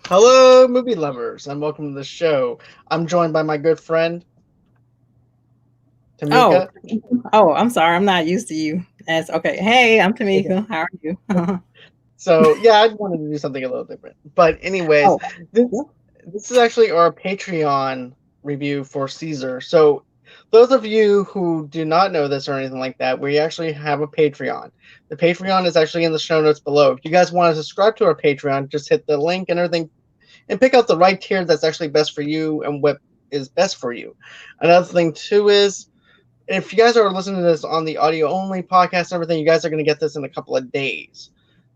Hello, movie lovers, and welcome to the show. I'm joined by my good friend Oh, Tamika. I'm sorry. I'm not used to you. That's okay. Hey, I'm Tamika. How are you? So yeah, I wanted to do something a little different. But anyways, Oh, this yeah. this is actually our Patreon review for Caesar. So those of you who do not know this or anything like that, we actually have a Patreon. The Patreon is actually in the show notes below. If you guys want to subscribe to our Patreon, just hit the link and everything and pick out the right tier that's actually best for you and what is best for you. Another thing too is if you guys are listening to this on the audio only podcast and everything, you guys are going to get this in a couple of days.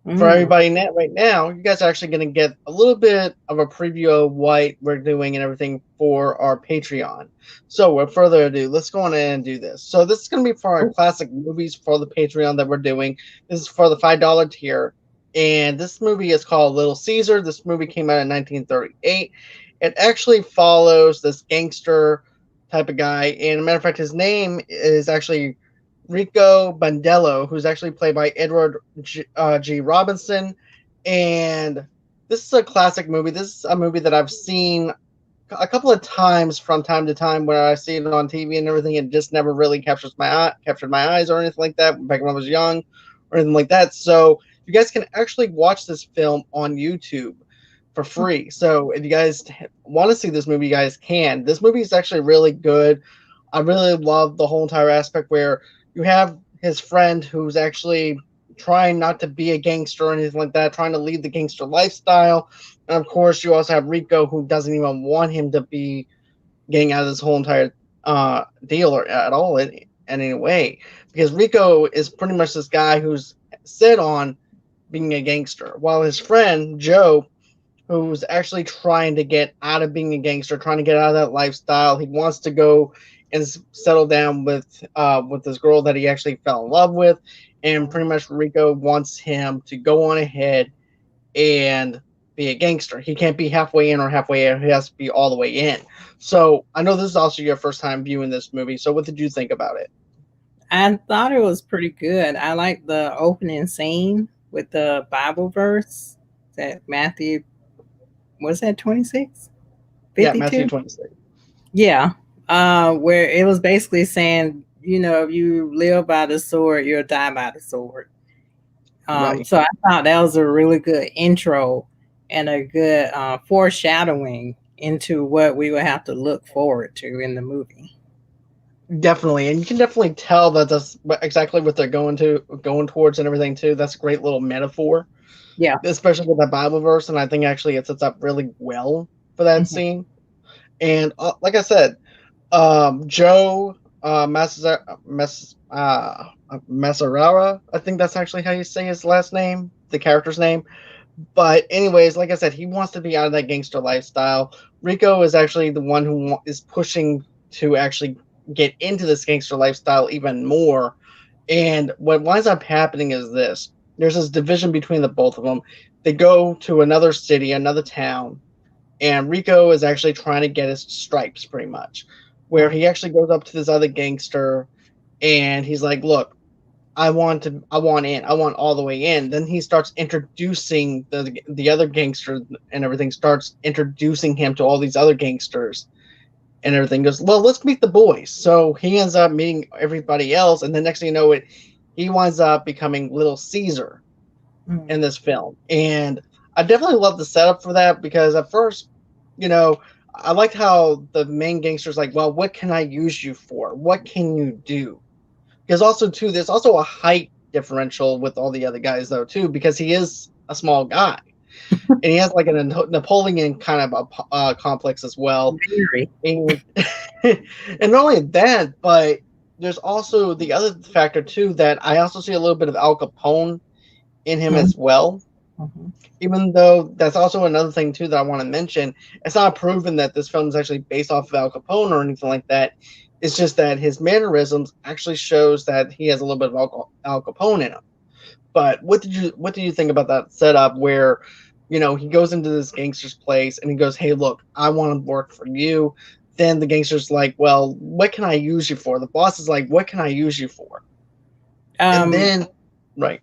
For Mm. everybody right now, you guys are actually going to get a little bit of a preview of what we're doing and everything for our Patreon. So, without further ado, let's go on in and do this. So, this is going to be for our classic movies for the Patreon that we're doing. This is for the $5 tier. And this movie is called Little Caesar. This movie came out in 1938. It actually follows this gangster type of guy. And, a matter of fact, his name is actually Rico Bandello, who's actually played by Edward G. Robinson. And this is a classic movie. This is a movie that I've seen a couple of times from time to time where I see it on TV and everything. It just never really captured my eyes or anything like that back when I was young or anything like that. So you guys can actually watch this film on YouTube for free. So if you guys want to see this movie, you guys can. This movie is actually really good. I really love the whole entire aspect where you have his friend who's actually trying not to be a gangster or anything like that, trying to lead the gangster lifestyle. And of course, you also have Rico, who doesn't even want him to be getting out of this whole entire deal or at all in any way, because Rico is pretty much this guy who's set on being a gangster, while his friend Joe, who's actually trying to get out of being a gangster, trying to get out of that lifestyle. He wants to go and settle down with this girl that he actually fell in love with, and pretty much Rico wants him to go on ahead and be a gangster. He can't be halfway in or halfway out. He has to be all the way in. So I know this is also your first time viewing this movie. So what did you think about it? I thought it was pretty good. I like the opening scene with the Bible verse that Matthew, was that 26? Yeah, Matthew 52? 26. Yeah. Where it was basically saying, if you live by the sword, you'll die by the sword. Right. So I thought that was a really good intro and a good foreshadowing into what we would have to look forward to in the movie. Definitely, and you can definitely tell that that's exactly what they're going towards and everything too. That's a great little metaphor, Yeah. especially with that Bible verse, and I think actually it sets up really well for that Hmm. scene. And like I said, Joe Massarara, I think that's actually how you say his last name, the character's name. But anyways, like I said, he wants to be out of that gangster lifestyle. Rico is actually the one who is pushing to actually get into this gangster lifestyle even more. And what winds up happening is this: there's this division between the both of them. They go to another city, another town, and Rico is actually trying to get his stripes, pretty much, where he actually goes up to this other gangster and he's like, "Look, I want in, I want all the way in." Then he starts introducing the other gangster and everything, starts introducing him to all these other gangsters and everything. Goes, well, let's meet the boys. So he ends up meeting everybody else, and the next thing you know, he winds up becoming Little Caesar in this film. And I definitely love the setup for that because at first, you know, I liked how the main gangster's like, well, what can I use you for? What can you do? Because also too, there's also a height differential with all the other guys though too, because he is a small guy and he has like a Napoleon kind of a complex as well. Very. And and not only that, but there's also the other factor too that I also see a little bit of Al Capone in him Mhm, as well. mhm. Even though that's also another thing too that I want to mention, it's not proven that this film is actually based off of Al Capone or anything like that. It's just that his mannerisms actually shows that he has a little bit of Al Capone in him. But what did you think about that setup where, he goes into this gangster's place and he goes, "Hey, look, I want to work for you." Then the gangster's like, "Well, what can I use you for?" The boss is like, "What can I use you for?" And Um, then, right,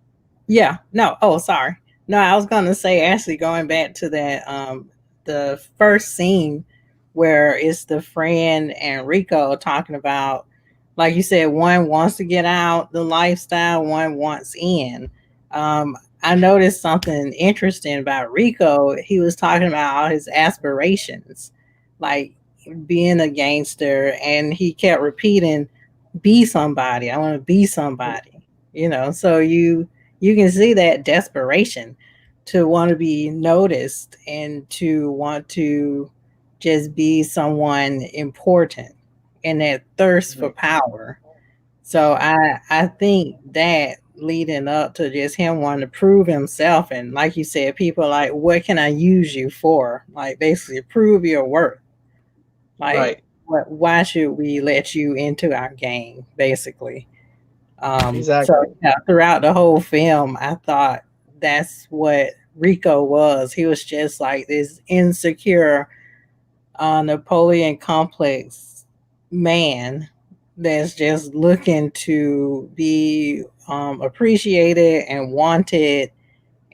yeah, no. Oh, sorry. No, I was gonna say actually going back to that the first scene where it's the friend and Rico talking about, like you said, one wants to get out the lifestyle, one wants in. I noticed something interesting about Rico. He was talking about all his aspirations, like being a gangster, and he kept repeating, "Be somebody. I want to be somebody." So you can see that desperation to want to be noticed and to want to just be someone important, and that thirst for power. So I think that leading up to just him wanting to prove himself, and like you said, people are like, what can I use you for? Like basically prove your worth. Like Right. why should we let you into our game, basically? So Exactly. yeah, throughout the whole film, I thought that's what Rico was. He was just like this insecure, Napoleon complex man that's just looking to be appreciated and wanted,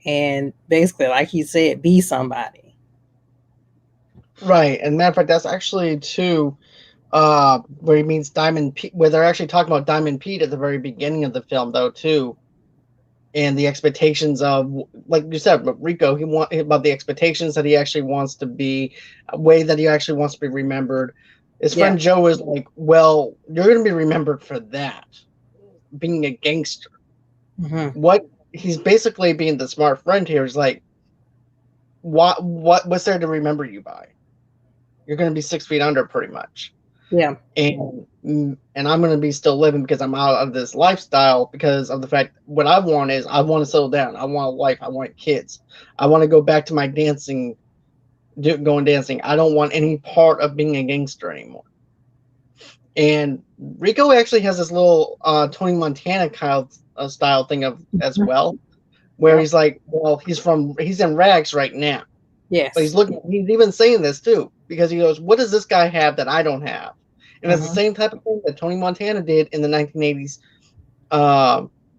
and basically, like he said, be somebody. Right. And matter of fact, that's actually too where he means Diamond Pete, where they're actually talking about Diamond Pete at the very beginning of the film, though, too, and the expectations of, like you said, Rico, he want about the expectations that he actually wants to be, a way that he actually wants to be remembered. His Yeah. friend Joe is like, well, you're going to be remembered for that, being a gangster. Mm-hmm. What he's basically being the smart friend here is like, what's there to remember you by? You're going to be 6 feet under, pretty much. Yeah. And I'm going to be still living because I'm out of this lifestyle, because of the fact what I want is I want to settle down. I want a wife. I want kids. I want to go back to my dancing, going dancing. I don't want any part of being a gangster anymore. And Rico actually has this little Tony Montana kind of style thing of as well, where Yeah. he's like, well, he's in rags right now, but Yes. he's even saying this too, because he goes, what does this guy have that I don't have? And it's the Mm-hmm. same type of thing that Tony Montana did in the 1980s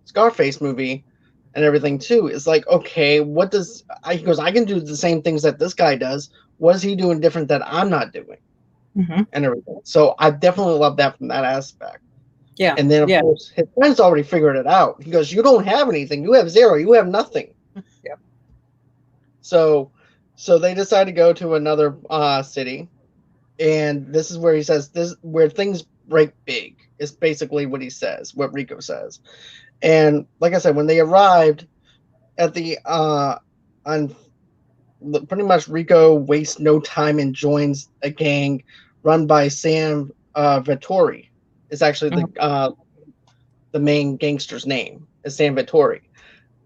Scarface movie and everything too. It's like, okay, he goes, I can do the same things that this guy does. What is he doing different that I'm not doing? Mm-hmm. And everything. So I definitely love that from that aspect. Yeah. And then of Yeah. course his friends already figured it out. He goes, you don't have anything. You have zero. You have nothing. Yeah. So they decide to go to another city, and this is where he says this where things break big. Is basically what he says, what Rico says. And like I said, when they arrived at the on pretty much Rico wastes no time and joins a gang run by Sam Vittori. It's actually the main gangster's name is Sam Vittori.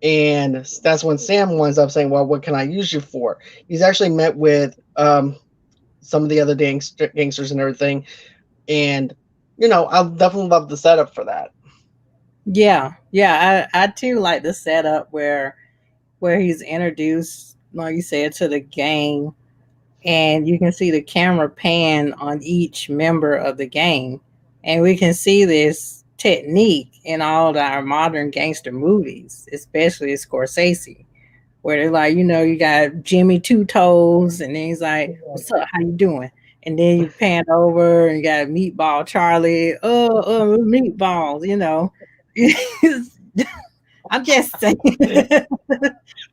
And that's when Sam winds up saying, well, what can I use you for? He's actually met with some of the other gangsters and everything. And, I definitely love the setup for that. Yeah. Yeah. I too like the setup where he's introduced, like you said, to the gang, and you can see the camera pan on each member of the gang, and we can see this technique in all of our modern gangster movies, especially Scorsese, where they're like, you got Jimmy Two Toes, and then he's like, "What's up? How you doing?" And then you pan over and you got Meatball Charlie. Meatballs. I'm just saying,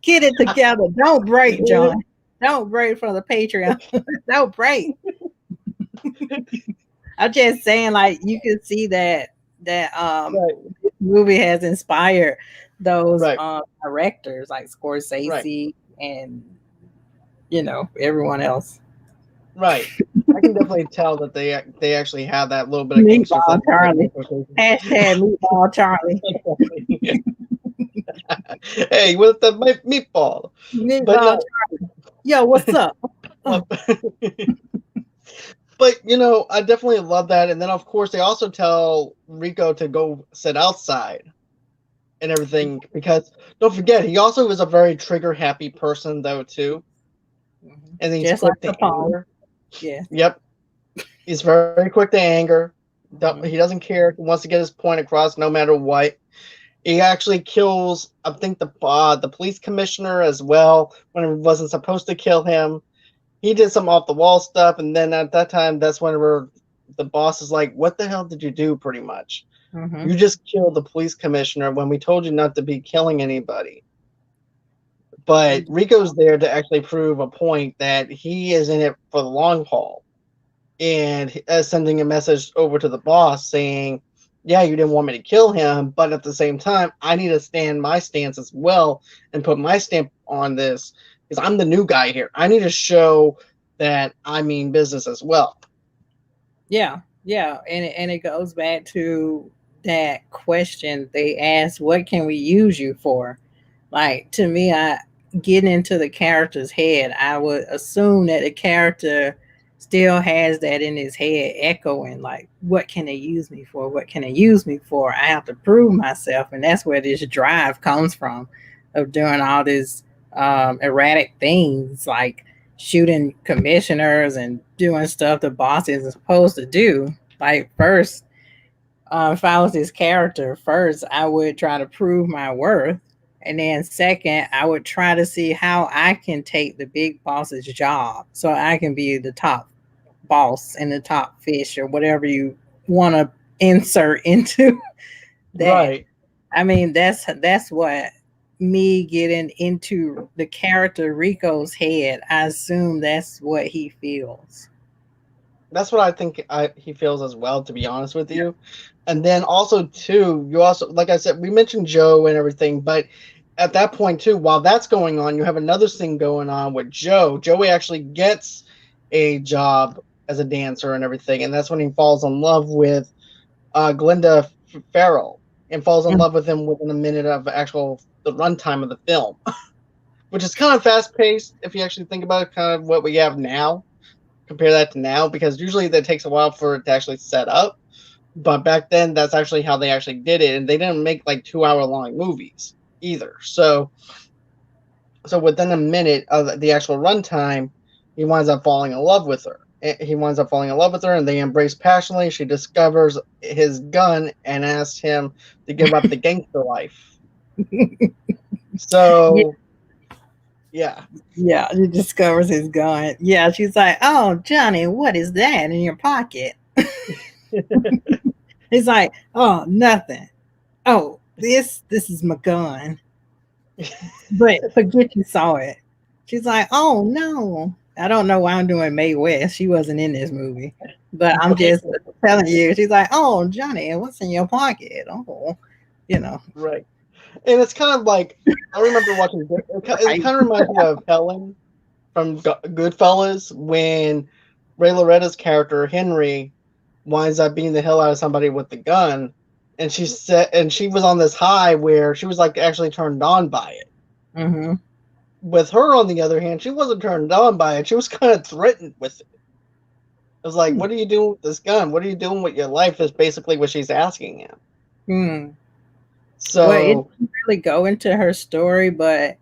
get it together. Don't break, John. Don't break from the Patreon. Don't break. I'm just saying, like you can see that Right. this movie has inspired those Right. directors like Right. Scorsese and everyone else. Right. I can definitely tell that they actually have that little bit of gangster Meatball flavor. Charlie. Hashtag Meatball Charlie. Hey, with the meatball. But Meatball no. Charlie. Yo, what's up? But I definitely love that. And then of course they also tell Rico to go sit outside and everything, because don't forget he also is a very trigger happy person though too. And he's Just like quick to Capone. anger. Yeah. Yep. He's very quick to anger. Mhm. He doesn't care. He wants to get his point across no matter what. He actually kills, I think, the police commissioner as well when he wasn't supposed to kill him. He did some off the wall stuff, and then at that time, that's when the boss is like, "What the hell did you do?" Pretty much, Mm-hmm. you just killed the police commissioner when we told you not to be killing anybody. But Rico's there to actually prove a point that he is in it for the long haul, and sending a message over to the boss saying, "Yeah, you didn't want me to kill him, but at the same time, I need to stand my stance as well and put my stamp on this because I'm the new guy here. I need to show that I mean business as well." Yeah, yeah, and it goes back to that question they asked, "What can we use you for?" Like to me, I getting into the character's head, I would assume that the character still has that in his head, echoing like, "What can they use me for? What can they use me for? I have to prove myself," and that's where this drive comes from, of doing all these erratic things like shooting commissioners and doing stuff the boss isn't supposed to do. Like first, if I was this character, first I would try to prove my worth, and then second, I would try to see how I can take the big boss's job, so I can be the top boss and the top fish or whatever you want to insert into that. Right. I mean, that's what me getting into the character Rico's head. I assume that's what he feels. That's what I think he feels as well, to be honest with you. And then also too, you also, like I said, we mentioned Joe and everything, but at that point too, while that's going on, you have another thing going on with Joe. Joey actually gets a job as a dancer and everything, and that's when he falls in love with Glenda Farrell and falls in love with him within a minute of the runtime of the film, which is kind of fast paced if you actually think about it, kind of what we have now. Compare that to now, because usually that takes a while for it to actually set up. But back then, that's actually how they actually did it, and they didn't make like 2 hour long movies either. So within a minute of the actual runtime, he winds up falling in love with her. He winds up falling in love with her, and they embrace passionately. She discovers his gun and asks him to give up the gangster life. Yeah, So yeah, yeah, he discovers his gun. Yeah, she's like, "Oh, Johnny, what is that in your pocket?" He's like, "Oh, nothing. Oh, this is my gun. But forget you saw it." She's like, "Oh no." I don't know why I'm doing Mae West. She wasn't in this movie. But I'm just telling you, she's like, "Oh, Johnny, what's in your pocket?" Oh, you know. right. And it's kind of like, I remember watching. It kind of reminds me of Helen from Goodfellas when Ray Loretta's character Henry winds up beating the hell out of somebody with the gun, and she was on this high where she was like actually turned on by it. Mm-hmm. With her, on the other hand, she wasn't turned on by it. She was kind of threatened with it. It was like, "What are you doing with this gun? What are you doing with your life?" Is basically what she's asking him. Hmm. Well, it So didn't really go into her story, but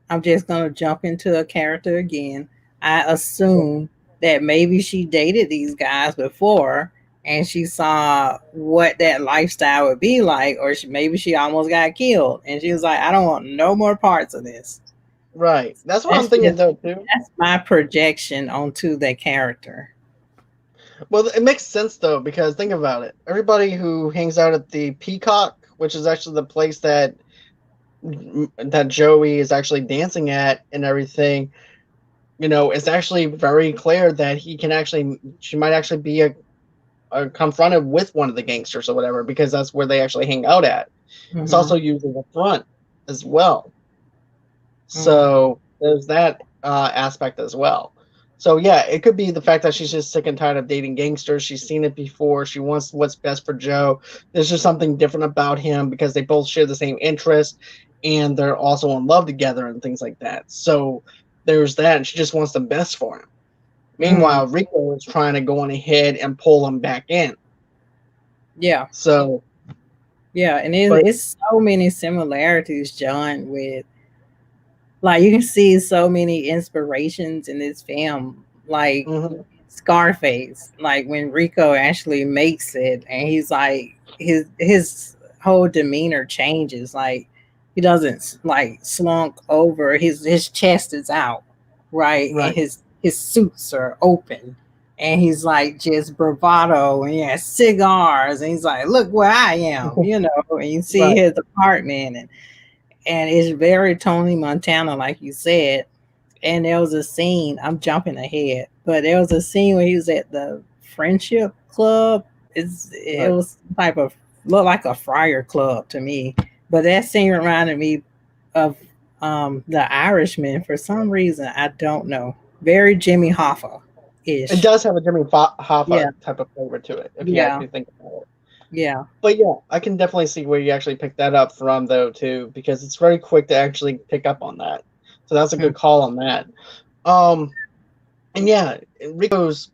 I'm just gonna jump into a character again. I assume that maybe she dated these guys before and she saw what that lifestyle would be like, or maybe she almost got killed and she was like, "I don't want no more parts of this." right, that's what I'm That's thinking just though too. that's my projection onto that character. Well, it makes sense though, because think about it. Everybody who hangs out at the Peacock, which is actually the place that Joey is actually dancing at and everything, it's actually very clear that she might actually be confronted with one of the gangsters or whatever, because that's where they actually hang out at. It's Mm-hmm. also used as a front as well. Mm. So there's that aspect as well. So yeah, it could be the fact that she's just sick and tired of dating gangsters. She's seen it before. She wants what's best for Joe. There's just something different about him because they both share the same interest and they're also in love together and things like that. So there's that, and she just wants the best for him. Mm. Meanwhile, Rico is trying to go on ahead and pull him back in. Yeah. So, Yeah, and but it's so many similarities, John, with like you can see so many inspirations in this film, like mhm, Scarface, like when Rico actually makes it, and he's like his whole demeanor changes. Like he doesn't like slunk over. His chest is out, right, and Right. his suits are open, and he's like just bravado, and he has cigars, and he's like, "Look where I am," you know. And you see Right. his apartment, and it's very Tony Montana, like you said. And there was a scene, I'm jumping ahead, but there was a scene where he was at the Friendship Club. It Right. was type of looked like a friar club to me. But that scene reminded me of the Irishman for some reason. I don't know. Very Jimmy Hoffa It ish. does have a Jimmy Yeah, Hoffa type of flavor to it, if you yeah, actually think about it. yeah. But yeah, I can definitely see where you actually picked that up from, though, too, because it's very quick to actually pick up on that. So that's a Hmm. good call on that. Um, and yeah, Rico's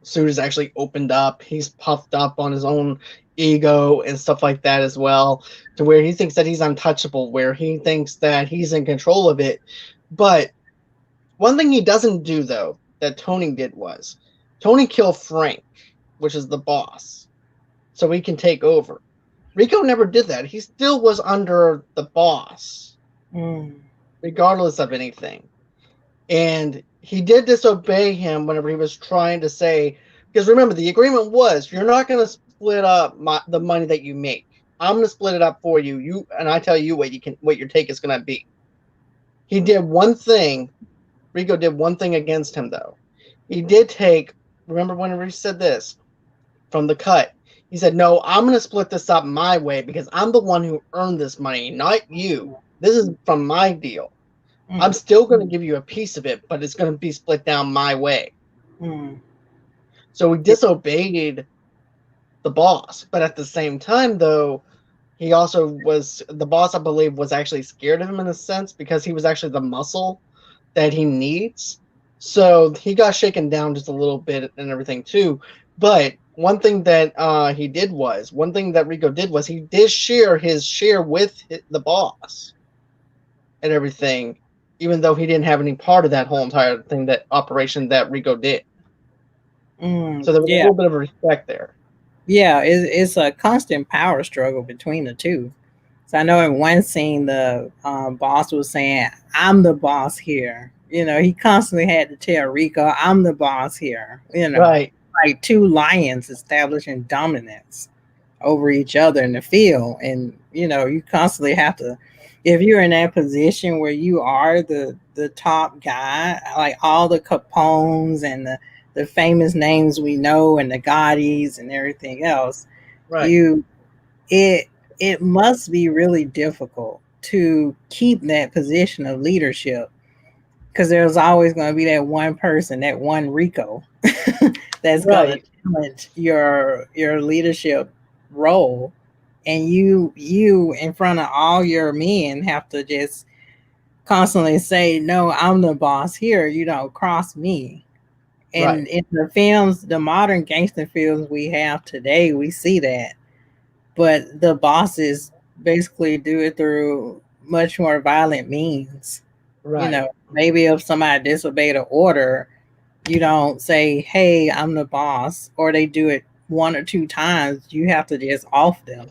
suit is actually opened up. He's puffed up on his own ego and stuff like that as well, to where he thinks that he's untouchable, where he thinks that he's in control of it. But one thing he doesn't do, though, that Tony did was Tony killed Frank, which is the boss, so he can take over. Rico never did that. He still was under the boss, Mm. regardless of anything. And he did disobey him whenever he was trying to say, because remember, the agreement was you're not going to split up the money that you make. I'm going to split it up for you. And I tell you what your take is going to be. He did one thing. Rico did one thing against him, though. He did take. Remember when he said this from the cut? He said, "No, I'm going to split this up my way because I'm the one who earned this money, not you. This is from my deal. I'm Mm. still going to give you a piece of it, but it's going to be split down my way." Mm. So he disobeyed the boss, but at the same time, though, he also was the boss. I believe was actually scared of him in a sense because he was actually the muscle that he needs. So he got shaken down just a little bit and everything too. But one thing that one thing that Rico did was he did share his share with the boss and everything, even though he didn't have any part of that whole entire thing, that operation that Rico did. Mm. So there was a Yeah. little bit of respect there. Yeah, it's a constant power struggle between the two. So I know in one scene the boss was saying, "I'm the boss here." You know, he constantly had to tell Rico, "I'm the boss here." You know, Right, like two lions establishing dominance over each other in the field, and you know, you constantly have to. If you're in that position where you are the top guy, like all the Capones and the famous names we know and the Gaudis and everything else, right, you it it must be really difficult to keep that position of leadership because there's always going to be that one person, that one Rico, that's going to right, challenge your leadership role, and you in front of all your men have to just constantly say, "No, I'm the boss here. You don't cross me." And right, in the films, the modern gangster films we have today, we see that, but the bosses basically do it through much more violent means. You know, right, maybe if somebody disobeyed an order, you don't say, "Hey, I'm the boss," or they do it one or two times, you have to just off them.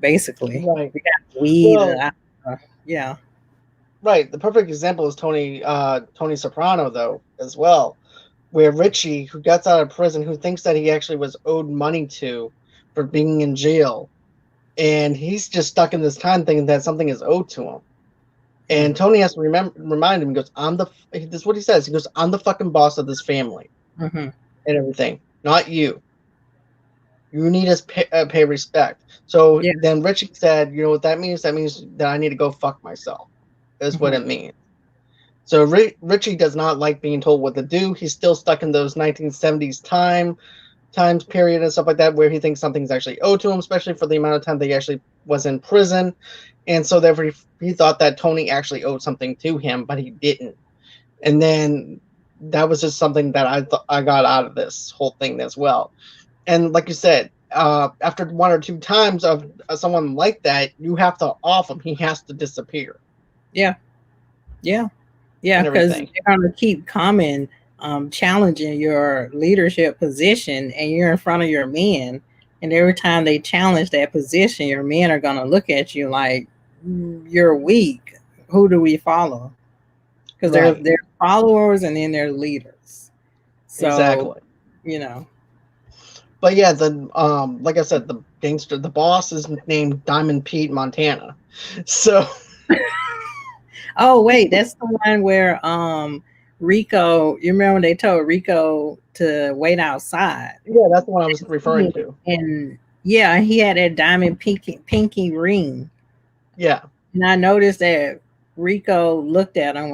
Basically, right. we got weed. Well, Yeah. right. The perfect example is Tony Soprano, though, as well, where Richie, who gets out of prison, who thinks that he actually was owed money to for being in jail, and he's just stuck in this time thinking that something is owed to him. Hmm. And Tony has to remind him. He goes, This is what he says. He goes, "I'm the fucking boss of this family Mm-hmm. and everything, not you. You need to pay respect." So Yeah. then Richie said, "You know what that means? That means that I need to go fuck myself." Is what Mm-hmm. it means. So Richie does not like being told what to do. He's still stuck in those 1970s times period and stuff like that, where he thinks something's actually owed to him, especially for the amount of time that he actually was in prison. And so therefore he thought that Tony actually owed something to him, but he didn't. And then that was just something that I got out of this whole thing as well. And like you said, after one or two times of someone like that, you have to off him. He has to disappear Yeah. Yeah. Yeah. and Because everything. they're going to keep coming, challenging your leadership position, and you're in front of your men, And every time they challenge that position, your men are going to look at you like you're weak. Who do we follow? Because Right. they're followers and then they're leaders. So, Exactly. you know. But yeah, like I said, the boss is named Diamond Pete Montana. So Oh wait, that's the one where Rico. You remember when they told Rico to wait outside? yeah, that's the one I was referring to. And yeah, he had that diamond pinky ring. Yeah. And I noticed that Rico looked at him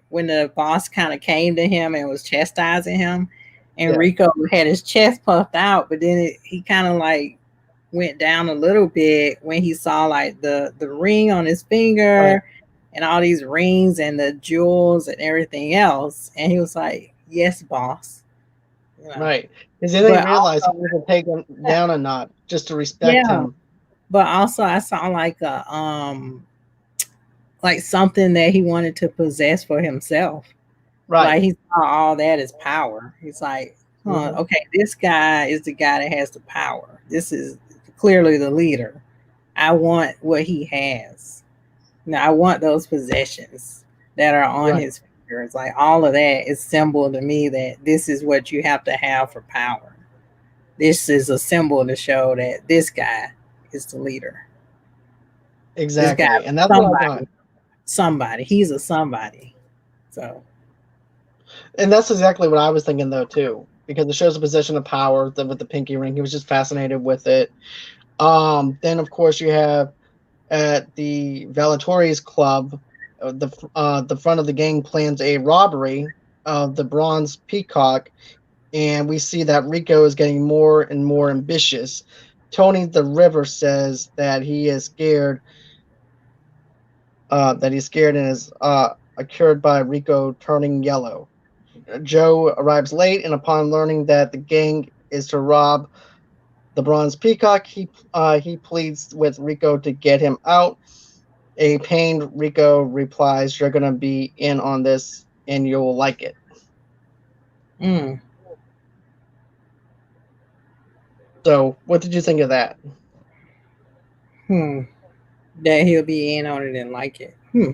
when the boss kind of came to him and was chastising him, and Yeah. Rico had his chest puffed out, but then he kind of like went down a little bit when he saw like the ring on his finger Right. and all these rings and the jewels and everything else, and he was like, "Yes, boss." You know. Right. Because then they But realized he was to take him down a notch just to respect yeah, him. but also I saw like something that he wanted to possess for himself. Right. Like he saw all that as power. He's like, huh, Mhm. okay, this guy is the guy that has the power. This is clearly the leader. I want what he has. Now I want those possessions that are on Right. his fingers. Like all of that is symbol to me that this is what you have to have for power. This is a symbol to show that this guy is the leader. This guy Exactly. And that's what I thought. somebody. He's a somebody. So And that's exactly what I was thinking though too, because it shows a position of power with the pinky ring. He was just fascinated with it. Then of course you have at the Valatori's club, the front of the gang plans a robbery of the Bronze Peacock, and we see that Rico is getting more and more ambitious. Tony the River says that he is scared, and is occurred by Rico turning yellow. Joe arrives late, and upon learning that the gang is to rob the Bronze Peacock, he pleads with Rico to get him out. A pained Rico replies, "You're gonna be in on this, and you'll like it." mm, So, what did you think of that? hmm. That he'll be in on it and like it. Hmm.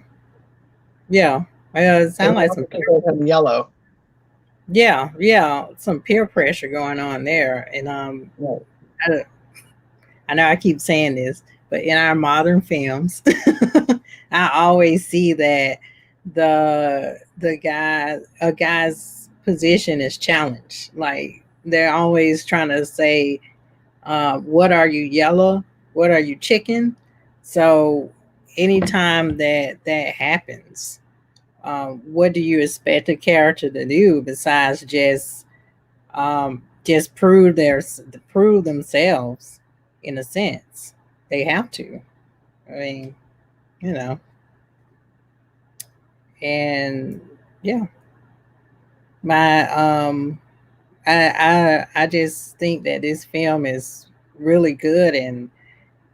Yeah. Well, it And sounds like some him yellow. yeah, some peer pressure going on there. And Right. I, I know I keep saying this, but in our modern films, I always see that the guy a guy's position is challenged. Like they're always trying to say, "What are you, yellow? What are you, chicken?" So anytime that happens, what do you expect a character to do besides just prove themselves in a sense? They have to. I mean, you know, and yeah, my I just think that this film is really good, and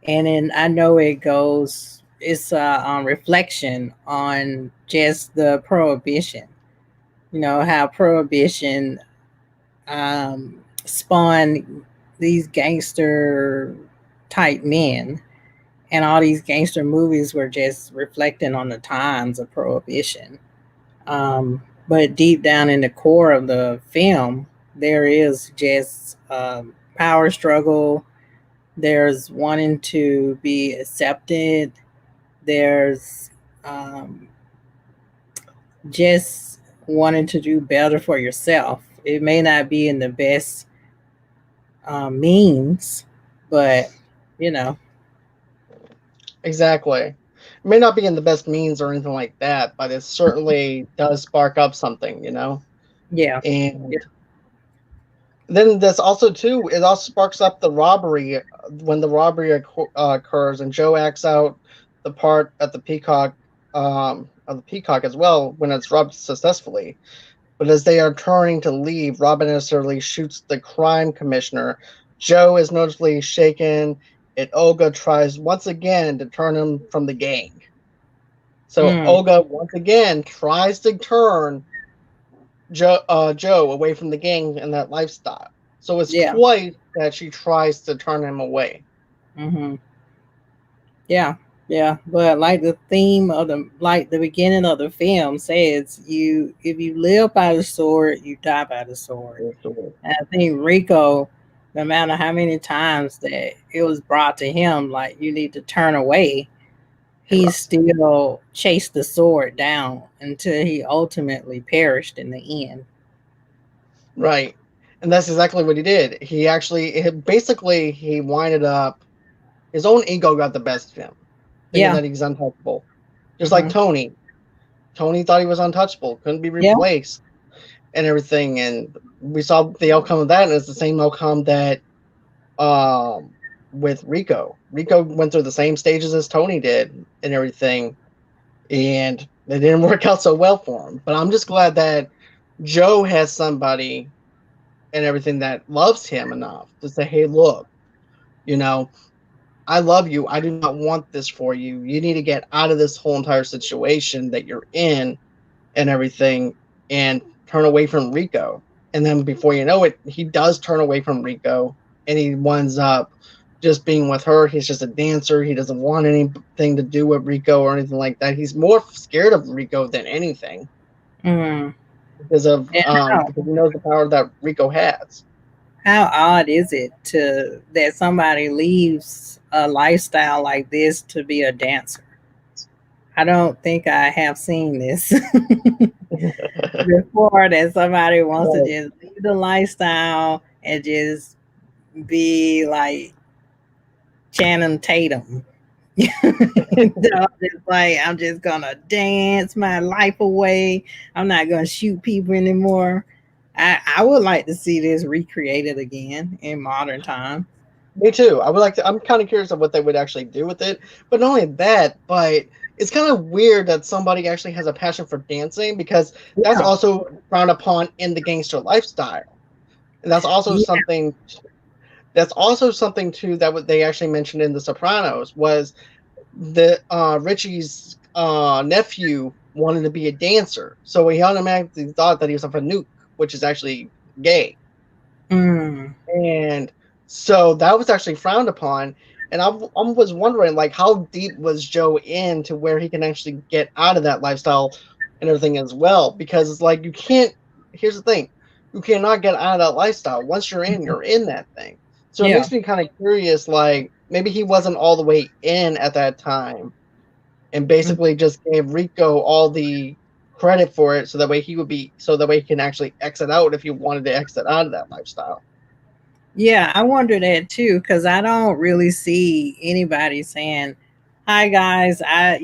then I know it goes. It's a reflection on just the prohibition. You know how prohibition spawn these gangster type men, and all these gangster movies were just reflecting on the times of prohibition. But deep down in the core of the film, there is just power struggle. There's wanting to be accepted. There's um, just wanting to do better for yourself. It may not be in the best means, but you know, Exactly. It may not be in the best means or anything like that, but it certainly does spark up something, you know? yeah, yeah. And then there's also too, it also sparks up the robbery when the robbery occurs, and Joe acts out the part at the Peacock, of the Peacock as well when it's robbed successfully. But as they are turning to leave, Robin necessarily shoots the crime commissioner. Joe is noticeably shaken, and Olga tries once again to turn him from the gang. So Mm, Olga once again tries to turn Joe away from the gang and that lifestyle. So it's Yeah. twice that she tries to turn him away. Hmm. Yeah. Yeah. But like the theme of the beginning of the film says, if you live by the sword, you die by the sword. And I think Rico, no matter how many times that it was brought to him, like you need to turn away, he still chased the sword down until he ultimately perished in the end. Right. And that's exactly what he did. He actually, basically, he winded up, his own ego got the best of him, thinking Yeah. that he's untouchable. Just like Hmm. Tony. Tony thought he was untouchable, couldn't be Yeah. replaced, and everything. And we saw the outcome of that, and it's the same outcome that um with Rico. Rico went through the same stages as Tony did and everything, and it didn't work out so well for him. But I'm just glad that Joe has somebody and everything that loves him enough to say, hey, look, you know, I love you. I do not want this for you. You need to get out of this whole entire situation that you're in and everything and turn away from Rico. And then before you know it, he does turn away from Rico and he winds up just being with her. He's just a dancer. He doesn't want anything to do with Rico or anything like that. He's more scared of Rico than anything Mm. And because he knows the power that Rico has. how odd is it to that somebody leaves a lifestyle like this to be a dancer? I don't think I have seen this before, that somebody wants to Right. just leave the lifestyle and just be like Channing Tatum. Just like, I'm just gonna dance my life away. I'm not gonna shoot people anymore. I would like to see this recreated again in modern time. Me too. I would like to. I'm kind of curious of what they would actually do with it. But not only that, but it's kind of weird that somebody actually has a passion for dancing because that's Yeah. also frowned upon in the gangster lifestyle, and that's also Yeah. something. That's also something too that what they actually mentioned in The Sopranos was the Richie's nephew wanted to be a dancer, so he automatically thought that he was a Fanuc, which is actually gay. Mm. And so that was actually frowned upon. And I was wondering, like, how deep was Joe in to where he can actually get out of that lifestyle and everything as well? Because it's like you can't. Here's the thing: you cannot get out of that lifestyle. Once you're in that thing. So it Yeah. makes me kind of curious. Like maybe he wasn't all the way in at that time, and Mm. basically just gave Rico all the credit for it, so that way he would be, so that way he can actually exit out if he wanted to exit out of that lifestyle. Yeah, I wonder that too, because I don't really see anybody saying, "Hi guys, I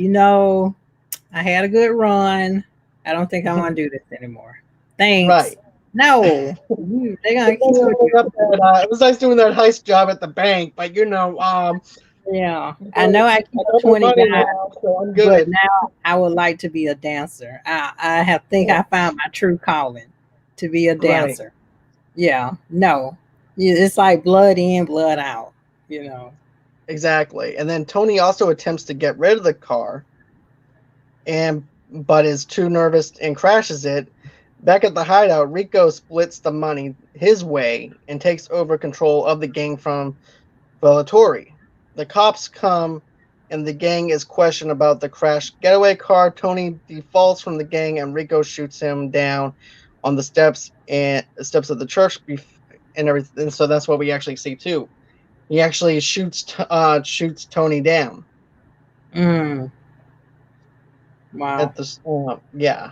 had a good run. I don't think I want to do this anymore. Thanks." Right. No, they're gonna kill you. It was nice doing that heist job at the bank, but Yeah, I know I I killed got my 20 money guys, now, so I'm but good. now I would like to be a dancer. I have think I found my true calling to be a Right, dancer. Yeah, no, it's like blood in, blood out. You know. exactly. And then Tony also attempts to get rid of the car, and but is too nervous and crashes it. Back at the hideout, Rico splits the money his way and takes over control of the gang from Velatori. The cops come and the gang is questioned about the crashed getaway car. Tony defaults from the gang and Rico shoots him down on the steps of the church and everything. So that's what we actually see too. He actually shoots Tony down Mm, wow. at the yeah.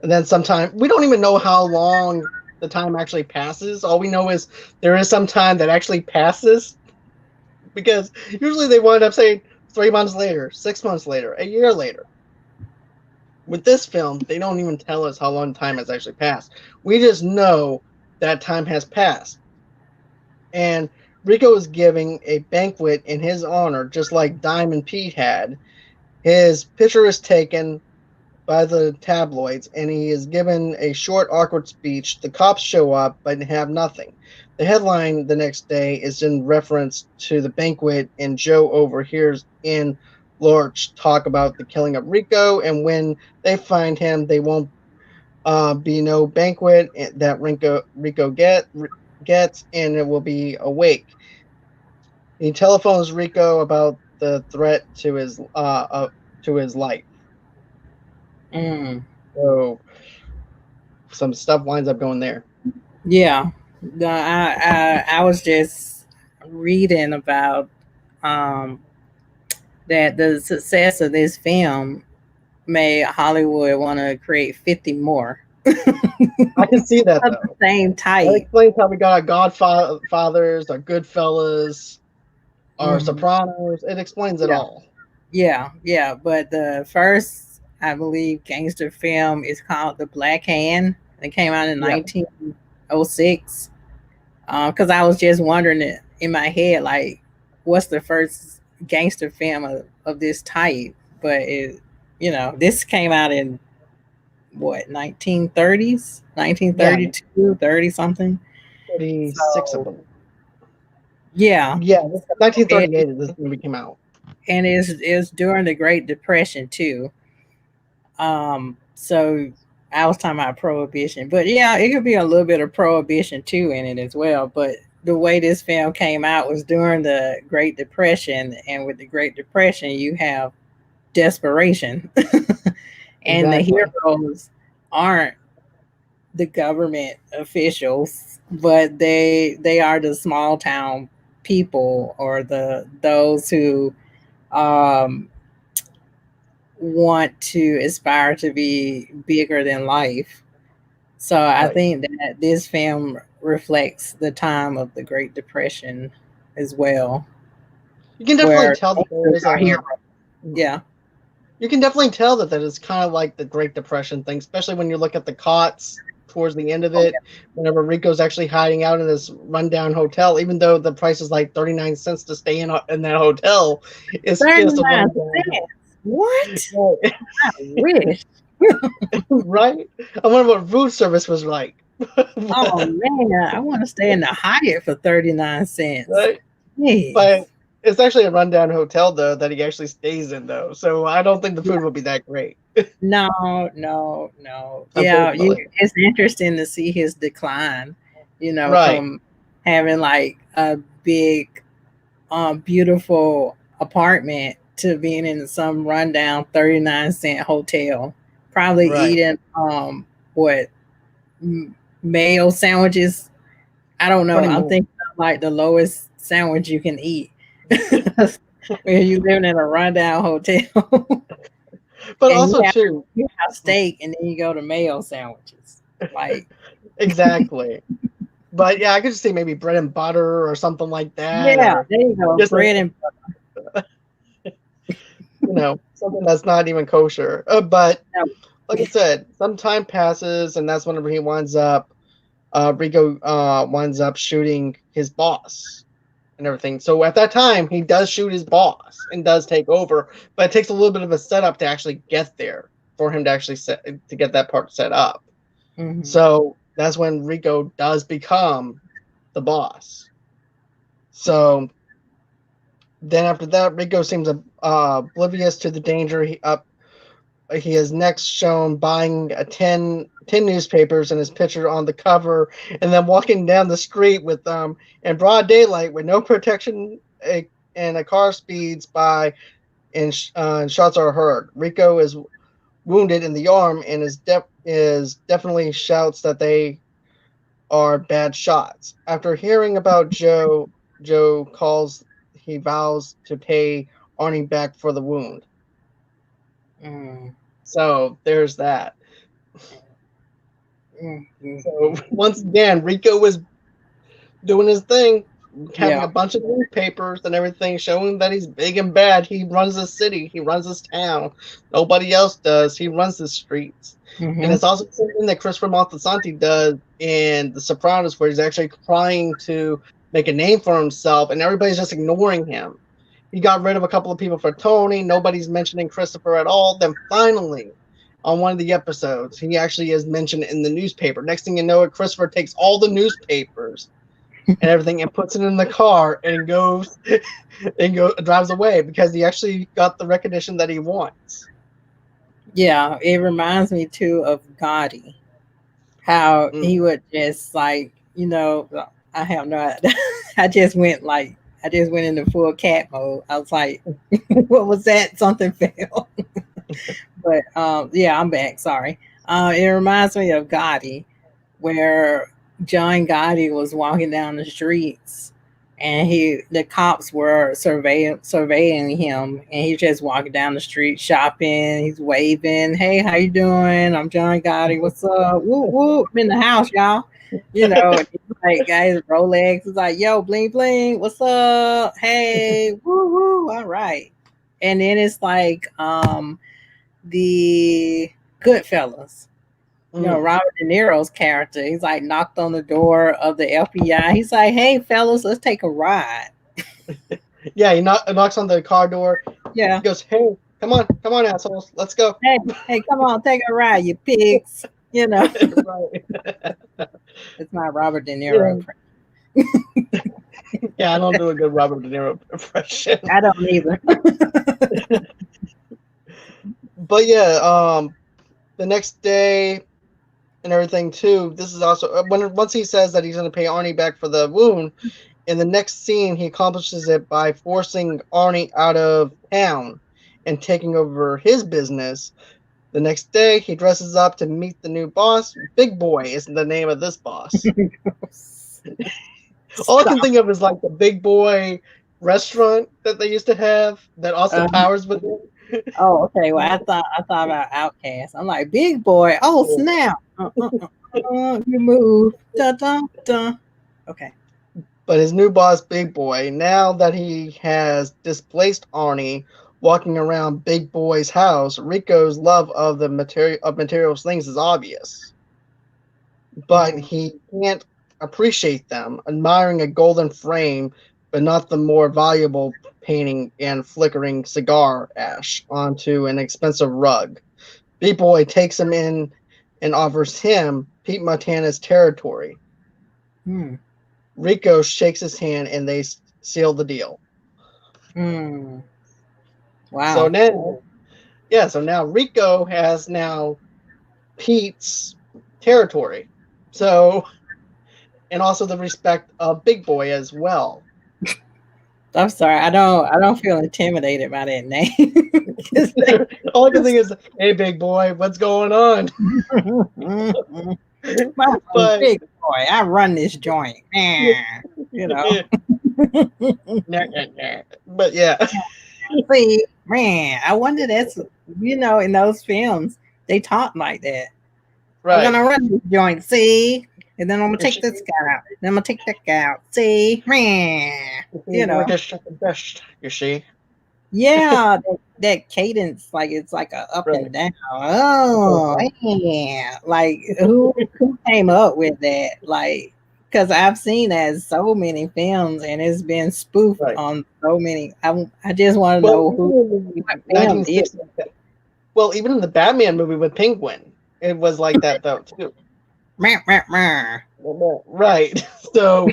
And then sometime we don't even know how long the time actually passes. All we know is there is some time that actually passes because usually they wind up saying 3 months later, 6 months later, a year later. With this film, they don't even tell us how long time has actually passed. We just know that time has passed. And Rico is giving a banquet in his honor, just like Diamond Pete had. His picture is taken by the tabloids, and he is given a short, awkward speech. The cops show up, but have nothing. The headline the next day is in reference to the banquet, and Joe overhears in Lorch talk about the killing of Rico, and when they find him, they won't be no banquet that Rico gets, and it will be awake. He telephones Rico about the threat to his life. Mm. So some stuff winds up going there. Yeah. I was just reading about um, that the success of this film made Hollywood want to create 50 more I can see that of the though. same That type. explains how we got our Godfathers, our Goodfellas, our Hmm. Sopranos. It explains it Yeah. all. Yeah, yeah. But the first, I believe, gangster film is called The Black Hand. It came out in Yeah. 1906. Because I was just wondering it in my head, like, what's the first gangster film of this type? But this came out in what, 1930s, Yeah. 1932, 30 something. 36 of So them. yeah, Yeah, it, 1938 this movie came out. and it's during the Great Depression too. So I was talking about prohibition, but yeah, it could be a little bit of prohibition too in it as well. But the way this film came out was during the Great Depression, and with the Great Depression, you have desperation, and the Exactly. heroes aren't the government officials, but they are the small town people, or those who um want to aspire to be bigger than life. So I Right. think that this film reflects the time of the Great Depression as well, You can definitely where tell that there gangsters is are heroes. a. Yeah. You can definitely tell that is kind of like the Great Depression thing, especially when you look at the cots towards the end of Oh it. Whenever Rico's actually hiding out in this rundown hotel, even though the price is like 39 cents to stay in that hotel, it's yeah. just a 39 rundown. cents. What? Right. I wish. Right? I wonder what food service was like. Oh man, I want to stay in the Hyatt for 39 cents. Right? Yes. But it's actually a rundown hotel though that he actually stays in though, so I don't think the food will be that great. No, no, no. Yeah, Unfortunately. it's interesting to see his decline, Right. from having like a big, beautiful apartment to being in some rundown 39-cent hotel, probably Right. eating, what, mayo sandwiches. I don't know. Pretty I'm much. thinking of like the lowest sandwich you can eat when you living in a rundown hotel. But And also too, you have steak, and then you go to mayo sandwiches. Like, exactly. But yeah, I could just say maybe bread and butter or something like that, yeah, or there you go, just bread and something that's not even kosher. But butter. like I said, some time passes, and that's whenever he winds up. Rico winds up shooting his boss and everything. So at that time, he does shoot his boss and does take over, but it takes a little bit of a setup to actually get there for him to actually to get that part set up. Mhm. So that's when Rico does become the boss. So then after that, Rico seems oblivious to the danger. He is next shown buying 10 newspapers and his picture on the cover, and then walking down the street with in broad daylight with no protection, and a car speeds by, and shots are heard. Rico is wounded in the arm and is definitely shouts that they are bad shots. After hearing about Joe calls. He vows to pay Arnie back for the wound. Mm, So there's that. mm. So once again, Rico was doing his thing, having a Yeah. bunch of newspapers and everything, showing that he's big and bad. He runs the city. He runs this town. Nobody else does. He runs the streets. And Mhm. it's also something that Christopher Moltisanti does in The Sopranos, where he's actually trying to make a name for himself, and everybody's just ignoring him. He got rid of a couple of people for Tony. Nobody's mentioning Christopher at all. Then finally, on one of the episodes, he actually is mentioned in the newspaper. Next thing you know, Christopher takes all the newspapers and everything and puts it in the car and goes and drives away because he actually got the recognition that he wants. Yeah, it reminds me too of Gotti. how Mm. he would just like, I have no idea. I just went into full cat mode. I was like, what was that? Something fell. But yeah, I'm back. Sorry. It reminds me of Gotti, where John Gotti was walking down the streets, and the cops were surveying him, and he just walking down the street shopping. He's waving, "Hey, how you doing? I'm John Gotti. What's up? Woo woo! I'm in the house, y'all." Like guys, Rolex is like, "Yo, bling bling. What's up? Hey, woo woo! All right." And then it's like the Goodfellas. Robert De Niro's character. He's like knocked on the door of the FBI. He's like, "Hey, fellas, let's take a ride." Yeah, he knocks on the car door. Yeah. He goes, "Hey, come on, assholes, let's go." Hey, come on, take a ride, you pigs. Right. It's my Robert De Niro. Yeah. Yeah, I don't do a good Robert De Niro impression. I don't either. But yeah, the next day and everything too. This is also once he says that he's going to pay Arnie back for the wound. In the next scene, he accomplishes it by forcing Arnie out of town and taking over his business. The next day, he dresses up to meet the new boss. Big Boy is the name of this boss. All I can think of is like the Big Boy restaurant that they used to have that Austin Powers was in. Oh, okay. Well, I thought about Outcast. I'm like, Big Boy. Oh, snap! You move. Dun, dun, dun. Okay. But his new boss, Big Boy, now that he has displaced Arnie, walking around Big Boy's house, Rico's love of the material things is obvious. But he can't appreciate them, admiring a golden frame, but not the more valuable painting and flickering cigar ash onto an expensive rug. Big Boy takes him in and offers him Pete Montana's territory. Rico shakes his hand and they seal the deal. Wow. So now Rico has Pete's territory. So, and also the respect of Big Boy as well. I'm sorry, I don't feel intimidated by that name. All I can think is, "Hey, Big Boy, what's going on?" Big Boy, I run this joint, But yeah. See, man, I wonder that's in those films they talk like that. Right. I'm gonna run this joint, see, and then I'm gonna take this guy out. Then I'm gonna take that guy out. See, man, just the best, you see. Yeah, that cadence, like it's like a up and down. Oh, yeah. Like who came up with that? Like, because I've seen that in so many films and it's been spoofed on so many. I just want to know who. Well, even in the Batman movie with Penguin, it was like that though too. Right. So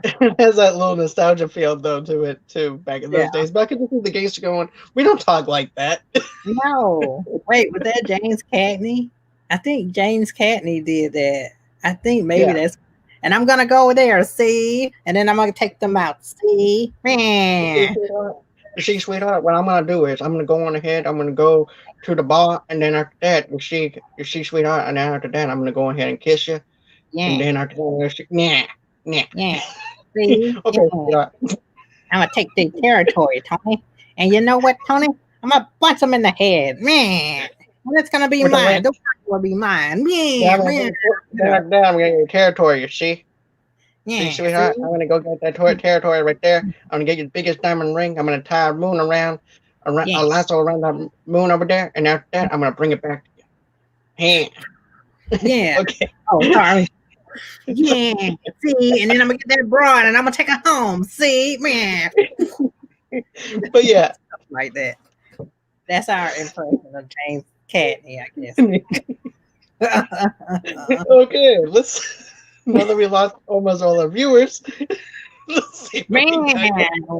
it has that little nostalgia feel though to it too back in those days. But I could just see the gangster going, "We don't talk like that." No. Wait, was that James Cagney? I think James Cagney did that. I think maybe that's. And I'm gonna go there, see, and then I'm gonna take them out, see, man. You see, sweetheart, what I'm gonna do is I'm gonna go on ahead. I'm gonna go to the bar, and then after that, you see, sweetheart, and then after that, I'm gonna go ahead and kiss you. Yeah. And then after that, yeah. See, okay, I'm gonna take the territory, Tony. And you know what, Tony? I'm gonna punch him in the head, man. And it's gonna be mine. The will be mine. Yeah, man. I'm gonna get your territory. You see? Yeah, see, sweetheart, I'm gonna go get that territory right there. I'm gonna get you the biggest diamond ring. I'm gonna tie a moon around a lasso around the moon over there, and after that, I'm gonna bring it back to you. Hey. Yeah. Okay. Oh, sorry. Yeah. See, and then I'm gonna get that broad, and I'm gonna take her home. See, man. But yeah, stuff like that. That's our impression of James Cagney, I guess. Okay, let's. Now that we lost almost all our viewers, let's see. Man,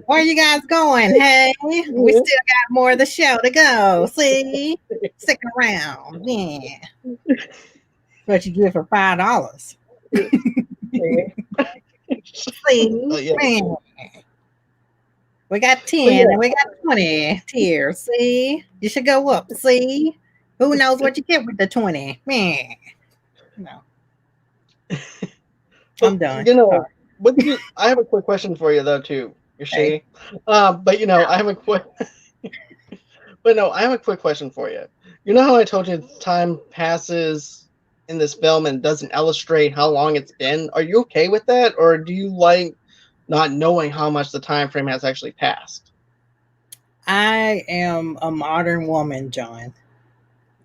where you guys going? Hey, we still got more of the show to go. See, stick around. Yeah. but you give her $5. See, Yeah. man, we got But 10 and we got 20 tiers. See, you should go up. See, who knows what you get with the 20? Man, no, I'm But done. you know, Sorry. what did you? I have a quick question for you though too. You Okay. see, but you know, I have a quick. But no, I have a quick question for you. You know how I told you time passes in this film and doesn't illustrate how long it's been? Are you okay with that, or do you like not knowing how much the time frame has actually passed? I am a modern woman, John,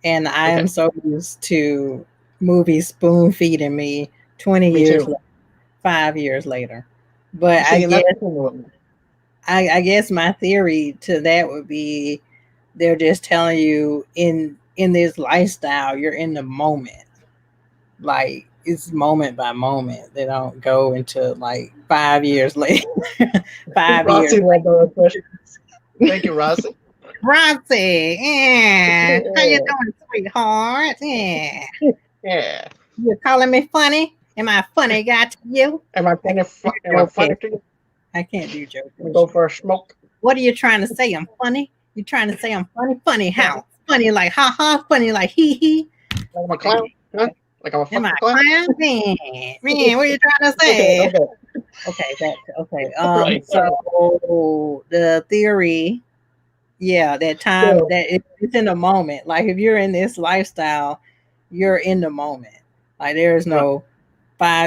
and I Okay, am so used to movies spoon feeding me 20 me years, too. 5 years later. But You see, and that's the thing with me. I guess my theory to that would be they're just telling you in this lifestyle you're in the moment, like it's moment by moment. They don't go into like 5 years later. 5 years Rossi love the question. Thank you, Rossi. Bronte, yeah. How you Yeah, doing, sweetheart? Yeah. yeah. You calling me funny? Am I a funny guy to you? Am I I funny? can't do Am I joke funny to you? I can't do joke Can we go for a smoke? What are you trying to say? I'm funny? You trying to say I'm funny? Funny Funny? how? Funny like ha ha, funny like hee hee. Like I'm a clown? Okay. Huh? Like I'm a Am I fucking a clown? clown? Man, what are you trying to Okay, say? okay. Okay, okay. Right. So the theory, yeah, that time So, that it's in the moment. Like if you're in this lifestyle, you're in the moment. Like there's right, no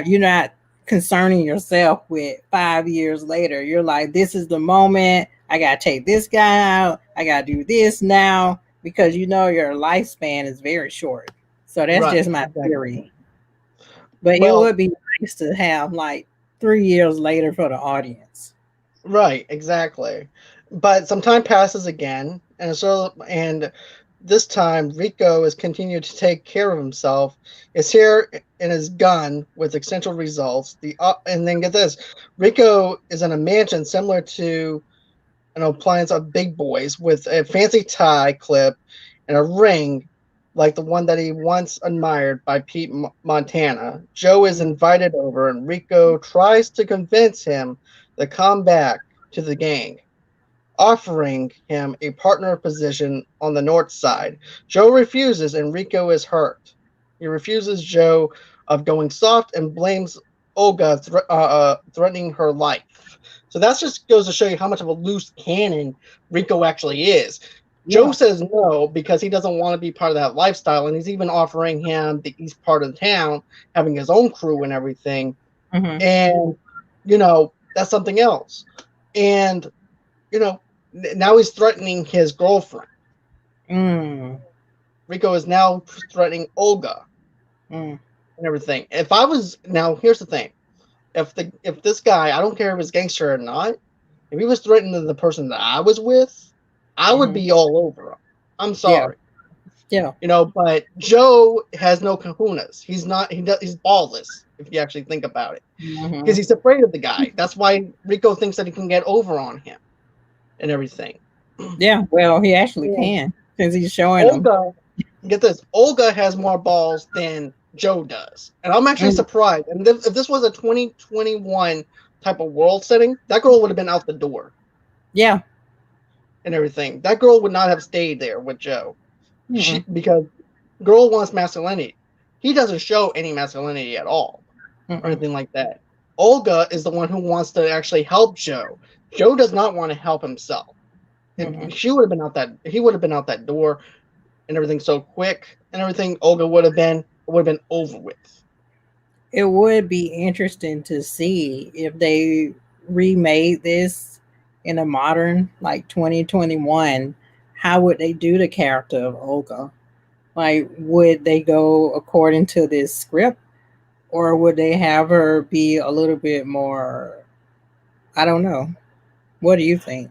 you're not concerning yourself with 5 years later. You're like, this is the moment. I gotta take this guy out. I gotta do this now because you know your lifespan is very short. So that's just right, my exactly. theory. But it Well, would be nice to have like 3 years later for the audience. right, exactly. But some time passes again, and this time Rico has continued to take care of himself. Is here in his gun with essential results. And then get this, Rico is in a mansion similar to an appliance of big boys with a fancy tie clip and a ring like the one that he once admired by Pete Montana. Joe is invited over, and Rico tries to convince him to come back to the gang, offering him a partner position on the north side. Joe refuses, and Rico is hurt. He refuses Joe of going soft and blames Olga threatening her life. So that just goes to show you how much of a loose cannon Rico actually is. Joe Yeah. says no because he doesn't want to be part of that lifestyle, and he's even offering him the east part of the town, having his own crew and everything. Mm-hmm. And that's something else. And now he's threatening his girlfriend. Mm, Rico is now threatening Olga mm, and everything. If I was now, here's the thing: if this guy, I don't care if he's gangster or not, if he was threatening the person that I was with, I would mm-hmm. be all over him. I'm Yeah. sorry, Yeah. but Joe has no kahunas. He's not. He's ballless. If you actually think about it, because Mm-hmm. he's afraid of the guy. That's why Rico thinks that he can get over on him and everything. Yeah. Well, he actually And can since he's showing them. Olga, get this, Olga has more balls than Joe does. And I'm actually Mm, surprised. And if this was a 2021 type of world setting, that girl would have been out the door yeah. and everything. That girl would not have stayed there with Joe. Mm-mm. Because girl wants masculinity. He doesn't show any masculinity at all or Mm-mm. anything like that. Olga is the one who wants to actually help Joe. Joe does not want to help himself. And Mm-mm. he would have been out that door and everything so quick and everything. Olga would have been over with. It would be interesting to see if they remade this in a modern, like 2021. How would they do the character of Olga? Like, would they go according to this script, or would they have her be a little bit more? I don't know. What do you think?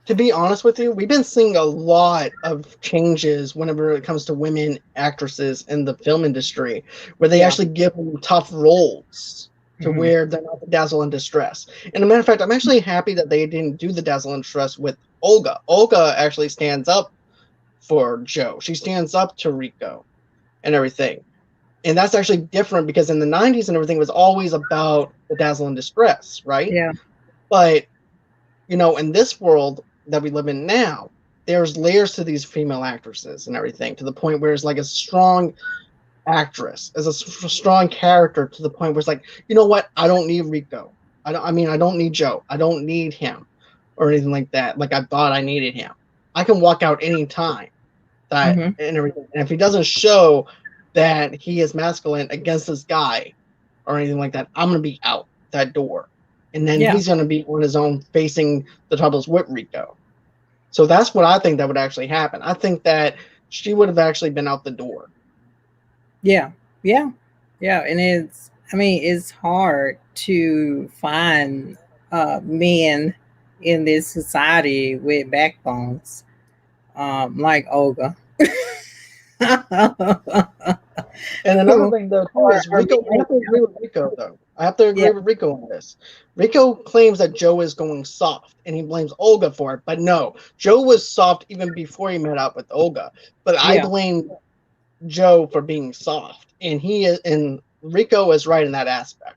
To be honest with you, we've been seeing a lot of changes whenever it comes to women actresses in the film industry, where they Yeah. actually give them tough roles to Hmm. where they're not the dazzle and distress. And a matter of fact, I'm actually happy that they didn't do the dazzle and distress with Olga. Olga actually stands up for Joe. She stands up to Rico and everything. And that's actually different because in the 90s and everything was always about the dazzle and distress, right? Yeah. But, you know, in this world that we live in now, there's layers to these female actresses and everything, to the point where it's like a strong actress, as a strong character, to the point where it's like, you know what? I don't need Rico. I don't need Joe. I don't need him or anything like that. Like I thought I needed him. I can walk out anytime that Mm-hmm. and everything. And if he doesn't show that he is masculine against this guy or anything like that, I'm gonna be out that door. And then Yeah. he's gonna be on his own facing the troubles with Rico. So that's what I think that would actually happen. I think that she would have actually been out the door. Yeah. Yeah. Yeah. And it's hard to find men in this society with backbones, like Olga. And another thing though too is Or Rico. I have to agree with Rico though. I have to agree yeah, with Rico on this. Rico claims that Joe is going soft, and he blames Olga for it. But no, Joe was soft even before he met up with Olga. But I yeah, blame Joe for being soft, and Rico is right in that aspect.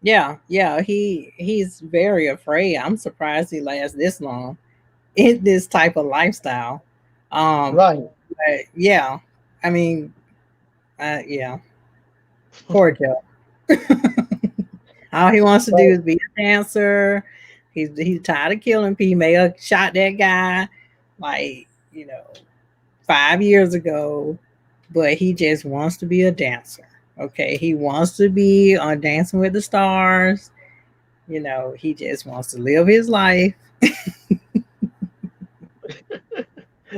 yeah. He's very afraid. I'm surprised he lasts this long in this type of lifestyle. Um, Right. but yeah, I mean, yeah, poor Joe. All he wants to do But is be a dancer. He's tired of killing people. He may have shot that guy, like, 5 years ago, but he just wants to be a dancer. Okay, he wants to be on Dancing with the Stars. He just wants to live his life.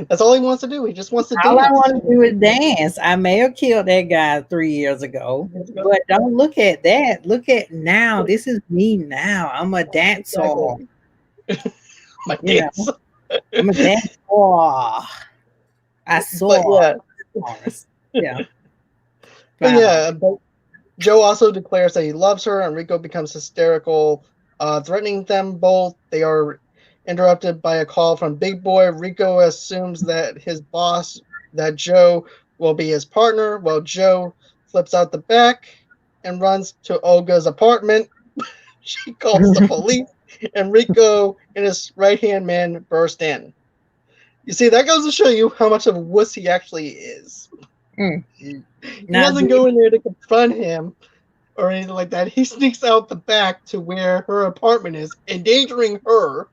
that's all he wants to do. He just wants to All I dance. want to do is dance. I may have killed that guy 3 years ago, but don't look at that. Look at now. This is me now. I'm a dancer. Exactly. My You dance. know, I'm a dancer. I But saw. yeah. Yeah. But Wow. yeah, but Joe also declares that he loves her, and Rico becomes hysterical, threatening them both. They are interrupted by a call from Big Boy. Rico assumes that his boss, that Joe, will be his partner, while Joe flips out the back and runs to Olga's apartment. She calls the police, and Rico and his right-hand man burst in. You see, that goes to show you how much of a wuss he actually is. He Now, doesn't go in there to confront him or anything like that. He sneaks out the back to where her apartment is, endangering her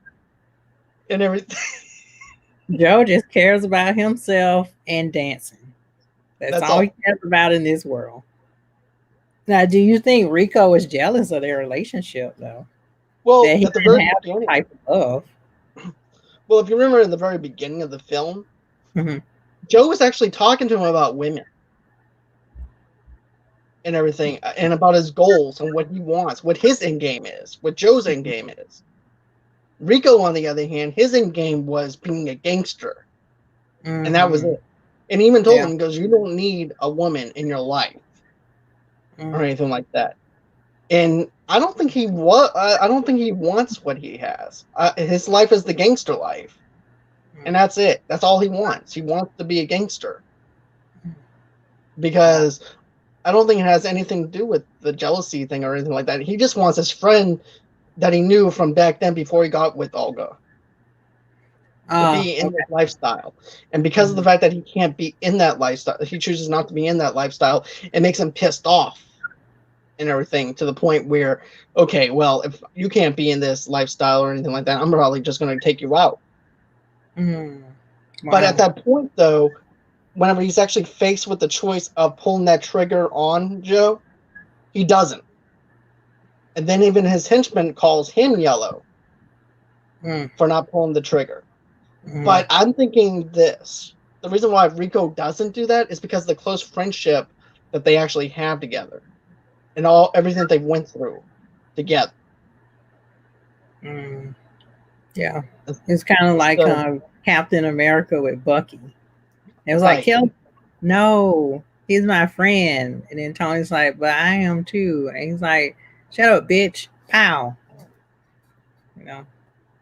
and everything. Joe just cares about himself and dancing. That's That's all he all. cares about in this world. Now, do you think Rico is jealous of their relationship, though? Well, That he at the didn't very have that beginning, type of love? well, if you remember in the very beginning of the film, Mhm. Joe was actually talking to him about women and everything, and about his goals and what he wants, what his end game is, what Joe's end game is. Rico, on the other hand, his end game was being a gangster, and that was Mhm. it. And he even told Yeah. him, he goes, "You don't need a woman in your life or Mhm. anything like that." And I don't think he I don't think he wants what he has. His life is the gangster life, and that's it. That's all he wants. He wants to be a gangster Yeah. because I don't think it has anything to do with the jealousy thing or anything like that. He just wants his friend that he knew from back then before he got with Olga to be in Okay. this lifestyle. And because of the Mhm. fact that he can't be in that lifestyle, he chooses not to be in that lifestyle, it makes him pissed off and everything, to the point where, okay, well, if you can't be in this lifestyle or anything like that, I'm probably just going to take you out. Mhm. But at Wow. that point, though, whenever he's actually faced with the choice of pulling that trigger on Joe, he doesn't. And then even his henchman calls him yellow Mhm. for not pulling the trigger. Mhm. But I'm thinking this. The reason why Rico doesn't do that is because of the close friendship that they actually have together and everything they went through together. Mhm. Yeah. It's kind of like So, Captain America with Bucky. It was like, right, kill. No, he's my friend. And then Tony's like, but I am too. And he's like, shut up, bitch. Pow. You know,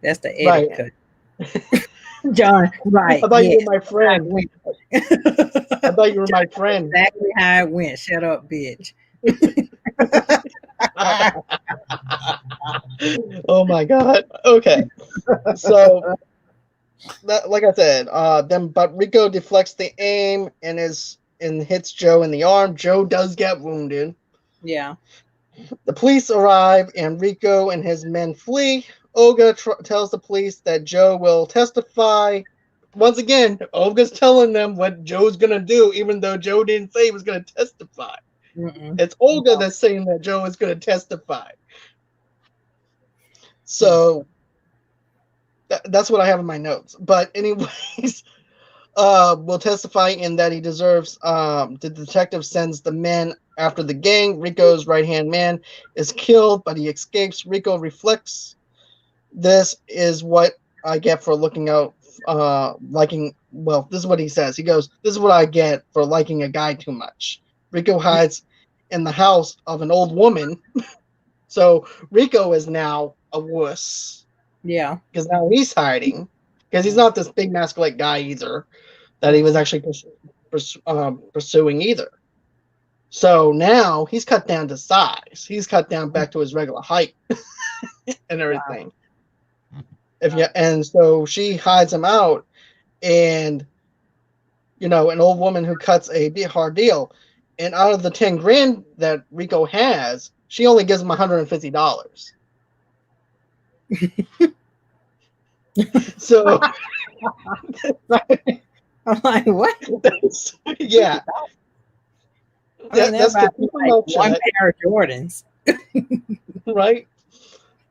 that's the edit right. cut. John, I right? thought you Yes. were my friend. I thought you were my friend. Exactly how it went. Shut up, bitch. Oh my god. Okay. So like I said, then but Rico deflects the aim and hits Joe in the arm. Joe does get wounded. Yeah. The police arrive and Rico and his men flee. Olga tells the police that Joe will testify. Once again, Olga's telling them what Joe's gonna do, even though Joe didn't say he was gonna testify. Mm-mm. It's Olga that's saying that Joe is gonna testify. So that's what I have in my notes. But anyways, will testify in that he deserves. The detective sends the men after the gang. Rico's right hand man is killed, but he escapes. Rico reflects. This is what I get for looking out, liking. Well, this is what he says. He goes, "This is what I get for liking a guy too much." Rico hides in the house of an old woman. So Rico is now a wuss. Yeah. Because now he's hiding. Because he's not this big masculine guy either that he was actually pursuing either. So now he's cut down to size. He's cut down back to his regular height and everything. Wow. And so she hides him out, and an old woman who cuts a hard deal, and out of the 10 grand that Rico has, she only gives him $150. So I'm like, what? Yeah. That's like one pair of Jordans. Right?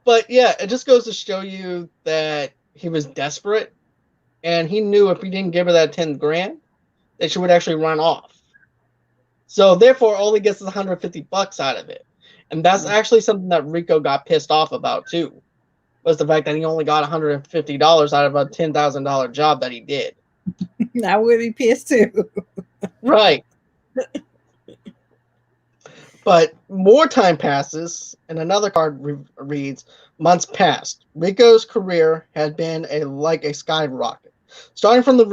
But yeah, it just goes to show you that he was desperate, and he knew if he didn't give her that 10 grand, that she would actually run off. So therefore, all he gets is $150 out of it. And that's actually something that Rico got pissed off about too, was the fact that he only got $150 out of a $10,000 job that he did. I would be pissed too. Right. But more time passes, and another card reads, months passed. Rico's career had been like a skyrocket, starting from the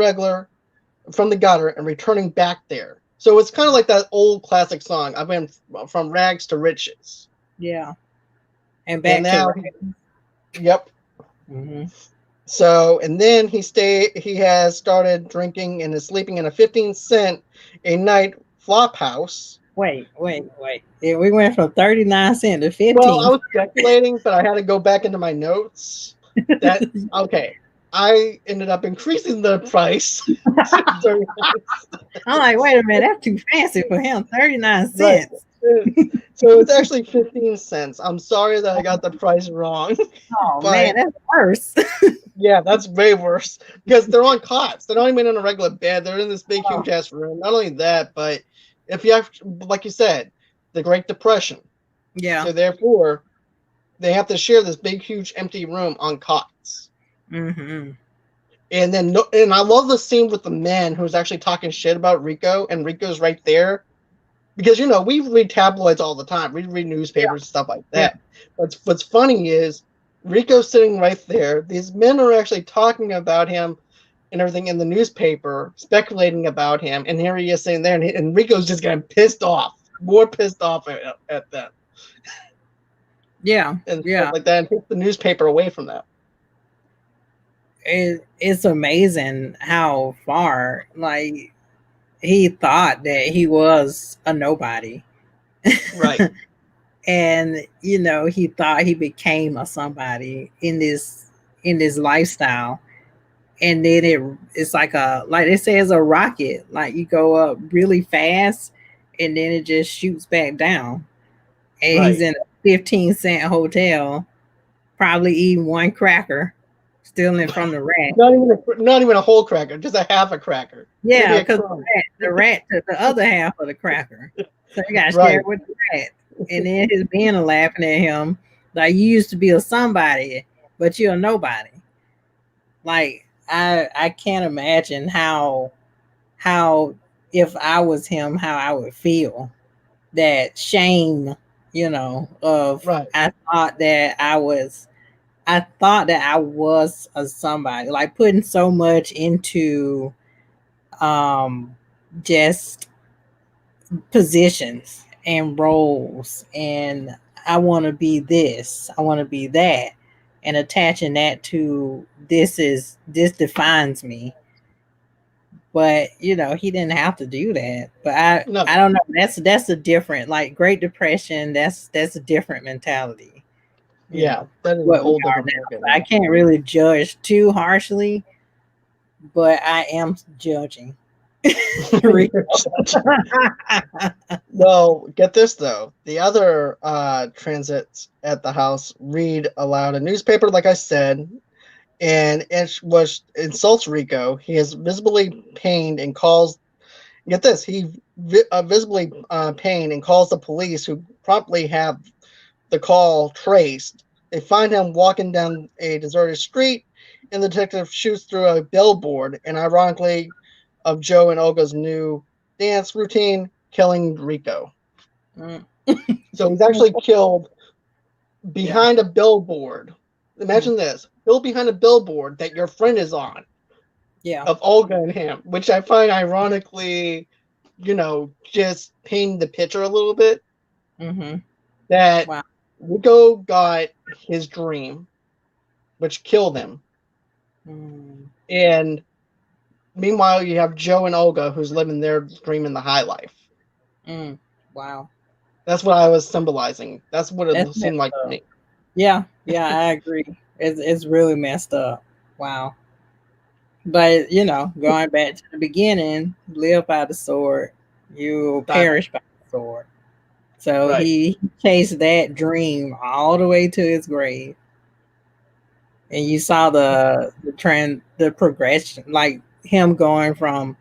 gutter and returning back there. So it's kind of like that old classic song, I've been from rags to riches. Yeah. And back now, yep. Mm-hmm. So, and then he has started drinking and is sleeping in a 15-cent a night flop house. Wait. Yeah, we went from 39 cents to 15. Well, I was speculating, but I had to go back into my notes. Okay. I ended up increasing the price. I'm like, wait a minute, that's too fancy for him. 39 cents. Right. So it's actually 15 cents. I'm sorry that I got the price wrong. Oh, man, that's worse. Yeah, that's way worse. Because they're on cots. They're not even in a regular bed. They're in this big, huge ass room. Not only that, but if you have, like you said, the Great Depression. Yeah. So therefore, they have to share this big, huge, empty room on cots. Mm-hmm. And I love the scene with the man who's actually talking shit about Rico, and Rico's right there. Because, we read tabloids all the time. We read newspapers and stuff like that. Yeah. What's funny is Rico's sitting right there. These men are actually talking about him and everything in the newspaper, speculating about him. And here he is sitting there, and Rico's just getting pissed off. More pissed off at them. Yeah. And stuff like that, and take the newspaper away from that. It's amazing how far, like, he thought that he was a nobody. Right. And he thought he became a somebody in this lifestyle. And then it's like they say, it's a rocket. Like, you go up really fast and then it just shoots back down. And he's in a 15-cent hotel, probably eating one cracker, stealing from the rat. Not even a whole cracker, just a half a cracker. Yeah, because the rat took the other half of the cracker. So you got to share it with the rat. And then his men are laughing at him. Like, you used to be a somebody, but you're a nobody. Like, I can't imagine how if I was him, how I would feel. That shame, of I thought that I I thought that I was a somebody, like putting so much into um just positions and roles, and I want to be this, I want to be that, and attaching that to this defines me. But he didn't have to do that. But i No, i don't know, that's a different, like, Great Depression, that's a different mentality, yeah, that is a what we whole are different now. ballgame. I can't really judge too harshly, but I am judging. Rico. Well, get this though. The other transits at the house read aloud a newspaper, like I said, and it was insults Rico. He is visibly pained and calls. Get this. He visibly pained and calls the police, who promptly have the call traced. They find him walking down a deserted street, and the detective shoots through a billboard, and ironically, of Joe and Olga's new dance routine, killing Rico. Mm, So he's actually killed yeah, behind a billboard. mm, Imagine this: killed behind a billboard that your friend is on, yeah. of Olga and him, which I find ironically, just painting the picture a little bit, Mm-hmm. that Wow. Rico got his dream, which killed him. Mm, And meanwhile, you have Joe and Olga, who's living their dream in the high life. mm, wow. That's what I was symbolizing. That's what That's it seemed messed like to up. me. Yeah, yeah, I agree. It's really messed up. Wow. But going back to the beginning, live by the sword, you will Die. perish by the sword. So Right. he chased that dream all the way to his grave. And you saw the trend, the progression, like him going from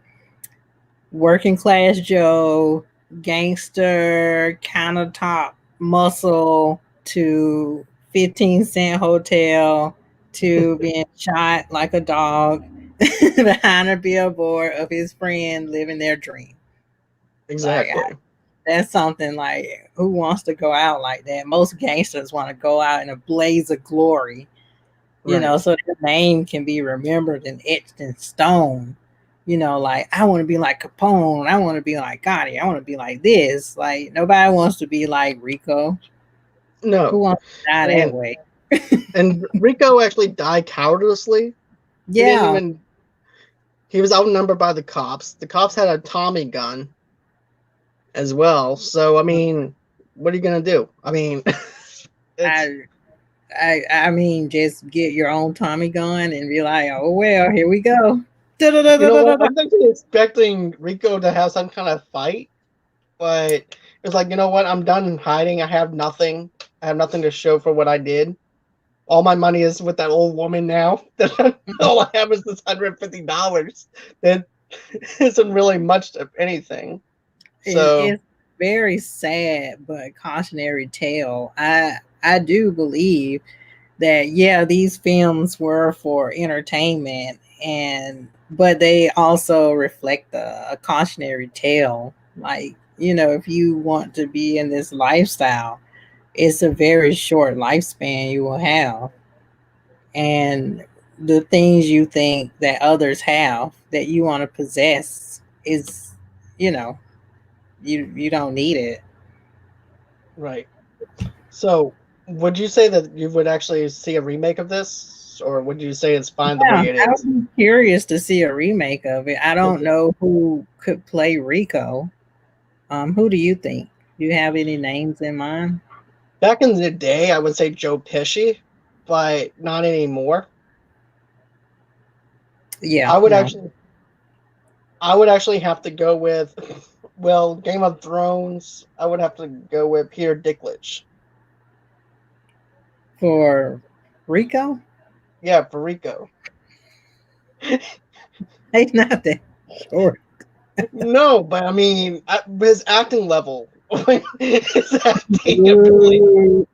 working class Joe, gangster, countertop muscle, to 15-cent hotel, to being shot like a dog behind a billboard of his friend living their dream. Like, Exactly. that's something, like, who wants to go out like that? Most gangsters want to go out in a blaze of glory, Right. so their name can be remembered and etched in stone. Like, I want to be like Capone, I want to be like Gotti, I want to be like this. Like, nobody wants to be like Rico. Who No. wants to die that And way? and Rico actually died cowardlessly. He didn't Yeah, even he was outnumbered by the cops. The cops had a Tommy gun as well. So I mean, what are you gonna do? I mean, it's I, I mean, just get your own Tommy gun and be like, oh well, here we go. you know what? I Da-da-da-da-da-da. was actually expecting Rico to have some kind of fight, but it's like, you know what? I'm done hiding. I have nothing. I have nothing to show for what I did. All my money is with that old woman now. All I have is this $150. That isn't really much of anything. So It's very sad but cautionary tale. I do believe that, yeah, these films were for entertainment, and but they also reflect a cautionary tale. Like, if you want to be in this lifestyle, it's a very short lifespan you will have. And the things you think that others have that you want to possess is, you know, you don't need it. right. So would you say that you would actually see a remake of this, or would you say it's fine the Yeah, way it I is? would be curious to see a remake of it. I don't know who could play Rico. Who do you think? Do you have any names in mind? Back in the day, I would say Joe Pesci, but not anymore. Yeah, I would no. actually, I would actually have to go with, well, Game of Thrones. I would have to go with Peter Dinklage. For Rico? Yeah, for Rico. He's not that short. No, but I mean, his acting level, his acting ability, Boo,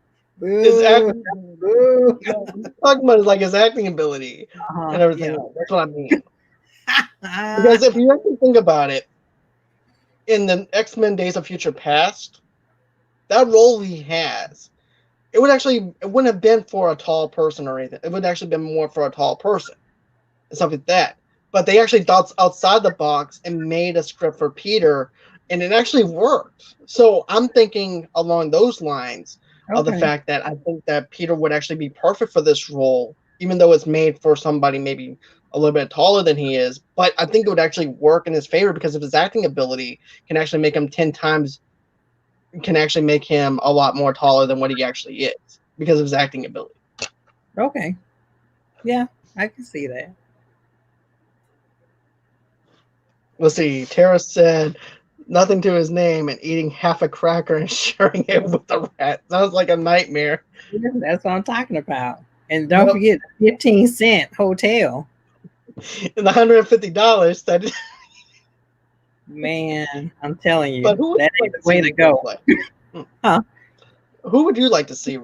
his boo, acting. boo. No, I'm talking about is like his acting ability and everything Yeah. else. That's what I mean. Because if you actually think about it, in the X-Men Days of Future Past, that role he has it wouldn't have been for a tall person or anything. It would actually been more for a tall person and stuff like that. But they actually thought outside the box and made a script for Peter, and it actually worked. So I'm thinking along those lines of the fact that I think that Peter would actually be perfect for this role, even though it's made for somebody maybe a little bit taller than he is. But I think it would actually work in his favor because of his acting ability can actually make him 10 times, can actually make him a lot more taller than what he actually is because of his acting ability. Okay. Yeah, I can see that. Let's see. Tara said nothing to his name and eating half a cracker and sharing it with a rat. Sounds like a nightmare. Yeah, that's what I'm talking about. And don't forget the 15-cent hotel. And the $150 that man, I'm telling you, but who that ain't the way to go. Huh? Who would you like to see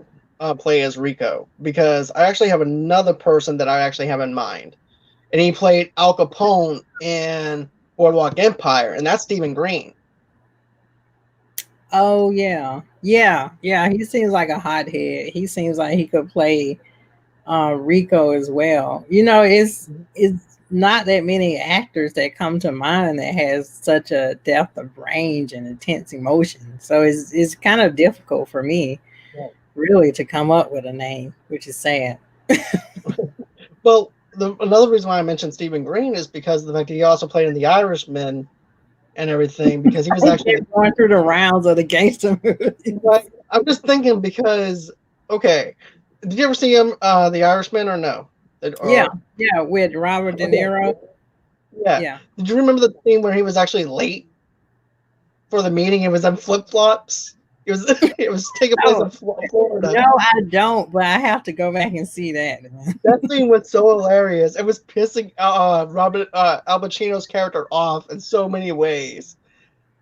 play as Rico? Because I actually have another person that I actually have in mind. And he played Al Capone in Boardwalk Empire, and that's Stephen Green. Oh yeah. He seems like a hothead. He seems like he could play Rico as well. You know, it's not that many actors that come to mind that has such a depth of range and intense emotion. So it's kind of difficult for me, really, to come up with a name, which is sad. Well, another reason why I mentioned Stephen Green is because of the fact that he also played in The Irishman and everything, because he was actually going through the rounds of the gangster movies. Right. I'm just thinking because, okay, did you ever see him, The Irishman, or no? Yeah, with Robert De Niro. Yeah. Did you remember the scene where he was actually late for the meeting? It was in flip flops. It was taking place in Florida. No, I don't, but I have to go back and see that. That scene was so hilarious. It was pissing Robert Al Pacino's character off in so many ways.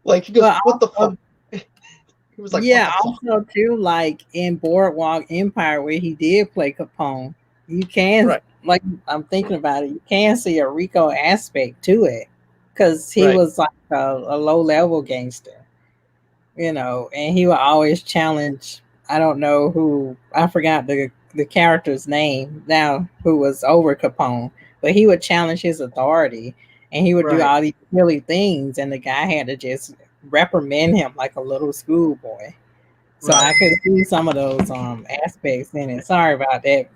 Like he goes, "What the fuck?" He was like, yeah, also too, like in Boardwalk Empire, where he did play Capone, you can like I'm thinking about it, you can see a Rico aspect to it because he was like a low level gangster. You know, and he would always challenge. I don't know who. I forgot the character's name now, who was over Capone, but he would challenge his authority, and he would do all these silly things, and the guy had to just reprimand him like a little schoolboy. So I could see some of those aspects in it. Sorry about that.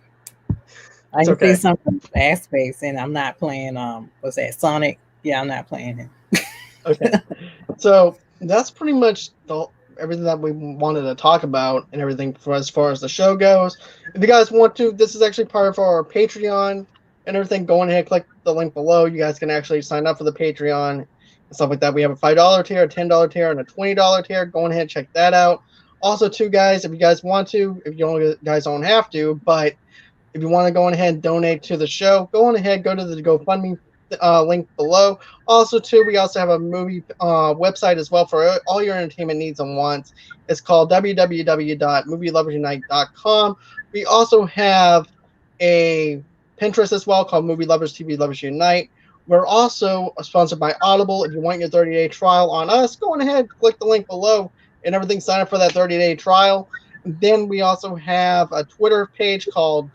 I can see some of those aspects, and I'm not playing. What's that? Sonic? Yeah, I'm not playing it. Okay, so that's pretty much everything that we wanted to talk about and everything for as far as the show goes. If you guys want to, this is actually part of our Patreon and everything. Go ahead, click the link below. You guys can actually sign up for the Patreon and stuff like that. We have a $5 tier, a $10 tier, and a $20 tier. Go ahead and check that out. Also, too, guys, if you guys want to, if you guys don't have to, but if you want to go ahead and donate to the show, go on ahead, go to the GoFundMe link below. Also, too, we also have a movie website as well for all your entertainment needs and wants. It's called www.movieloversunite.com. We also have a Pinterest as well called Movie Lovers TV Lovers Unite. We're also sponsored by Audible. If you want your 30-day trial on us, go on ahead, click the link below, and everything. Sign up for that 30-day trial. Then we also have a Twitter page called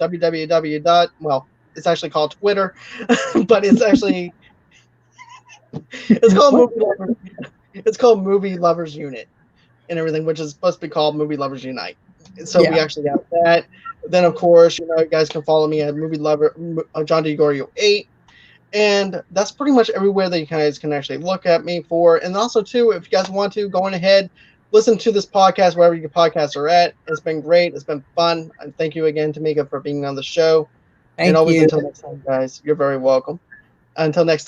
it's actually called Twitter, but it's actually it's called Movie Lovers Unit and everything, which is supposed to be called Movie Lovers Unite. So we actually have that. Then of course, you guys can follow me at Movie Lover John DiGorio 8. And that's pretty much everywhere that you guys can actually look at me for. And also too, if you guys want to, go on ahead, listen to this podcast wherever your podcasts are at. It's been great. It's been fun. And thank you again, Tamika, for being on the show. Thank you. Until next time, guys, you're very welcome. Until next time.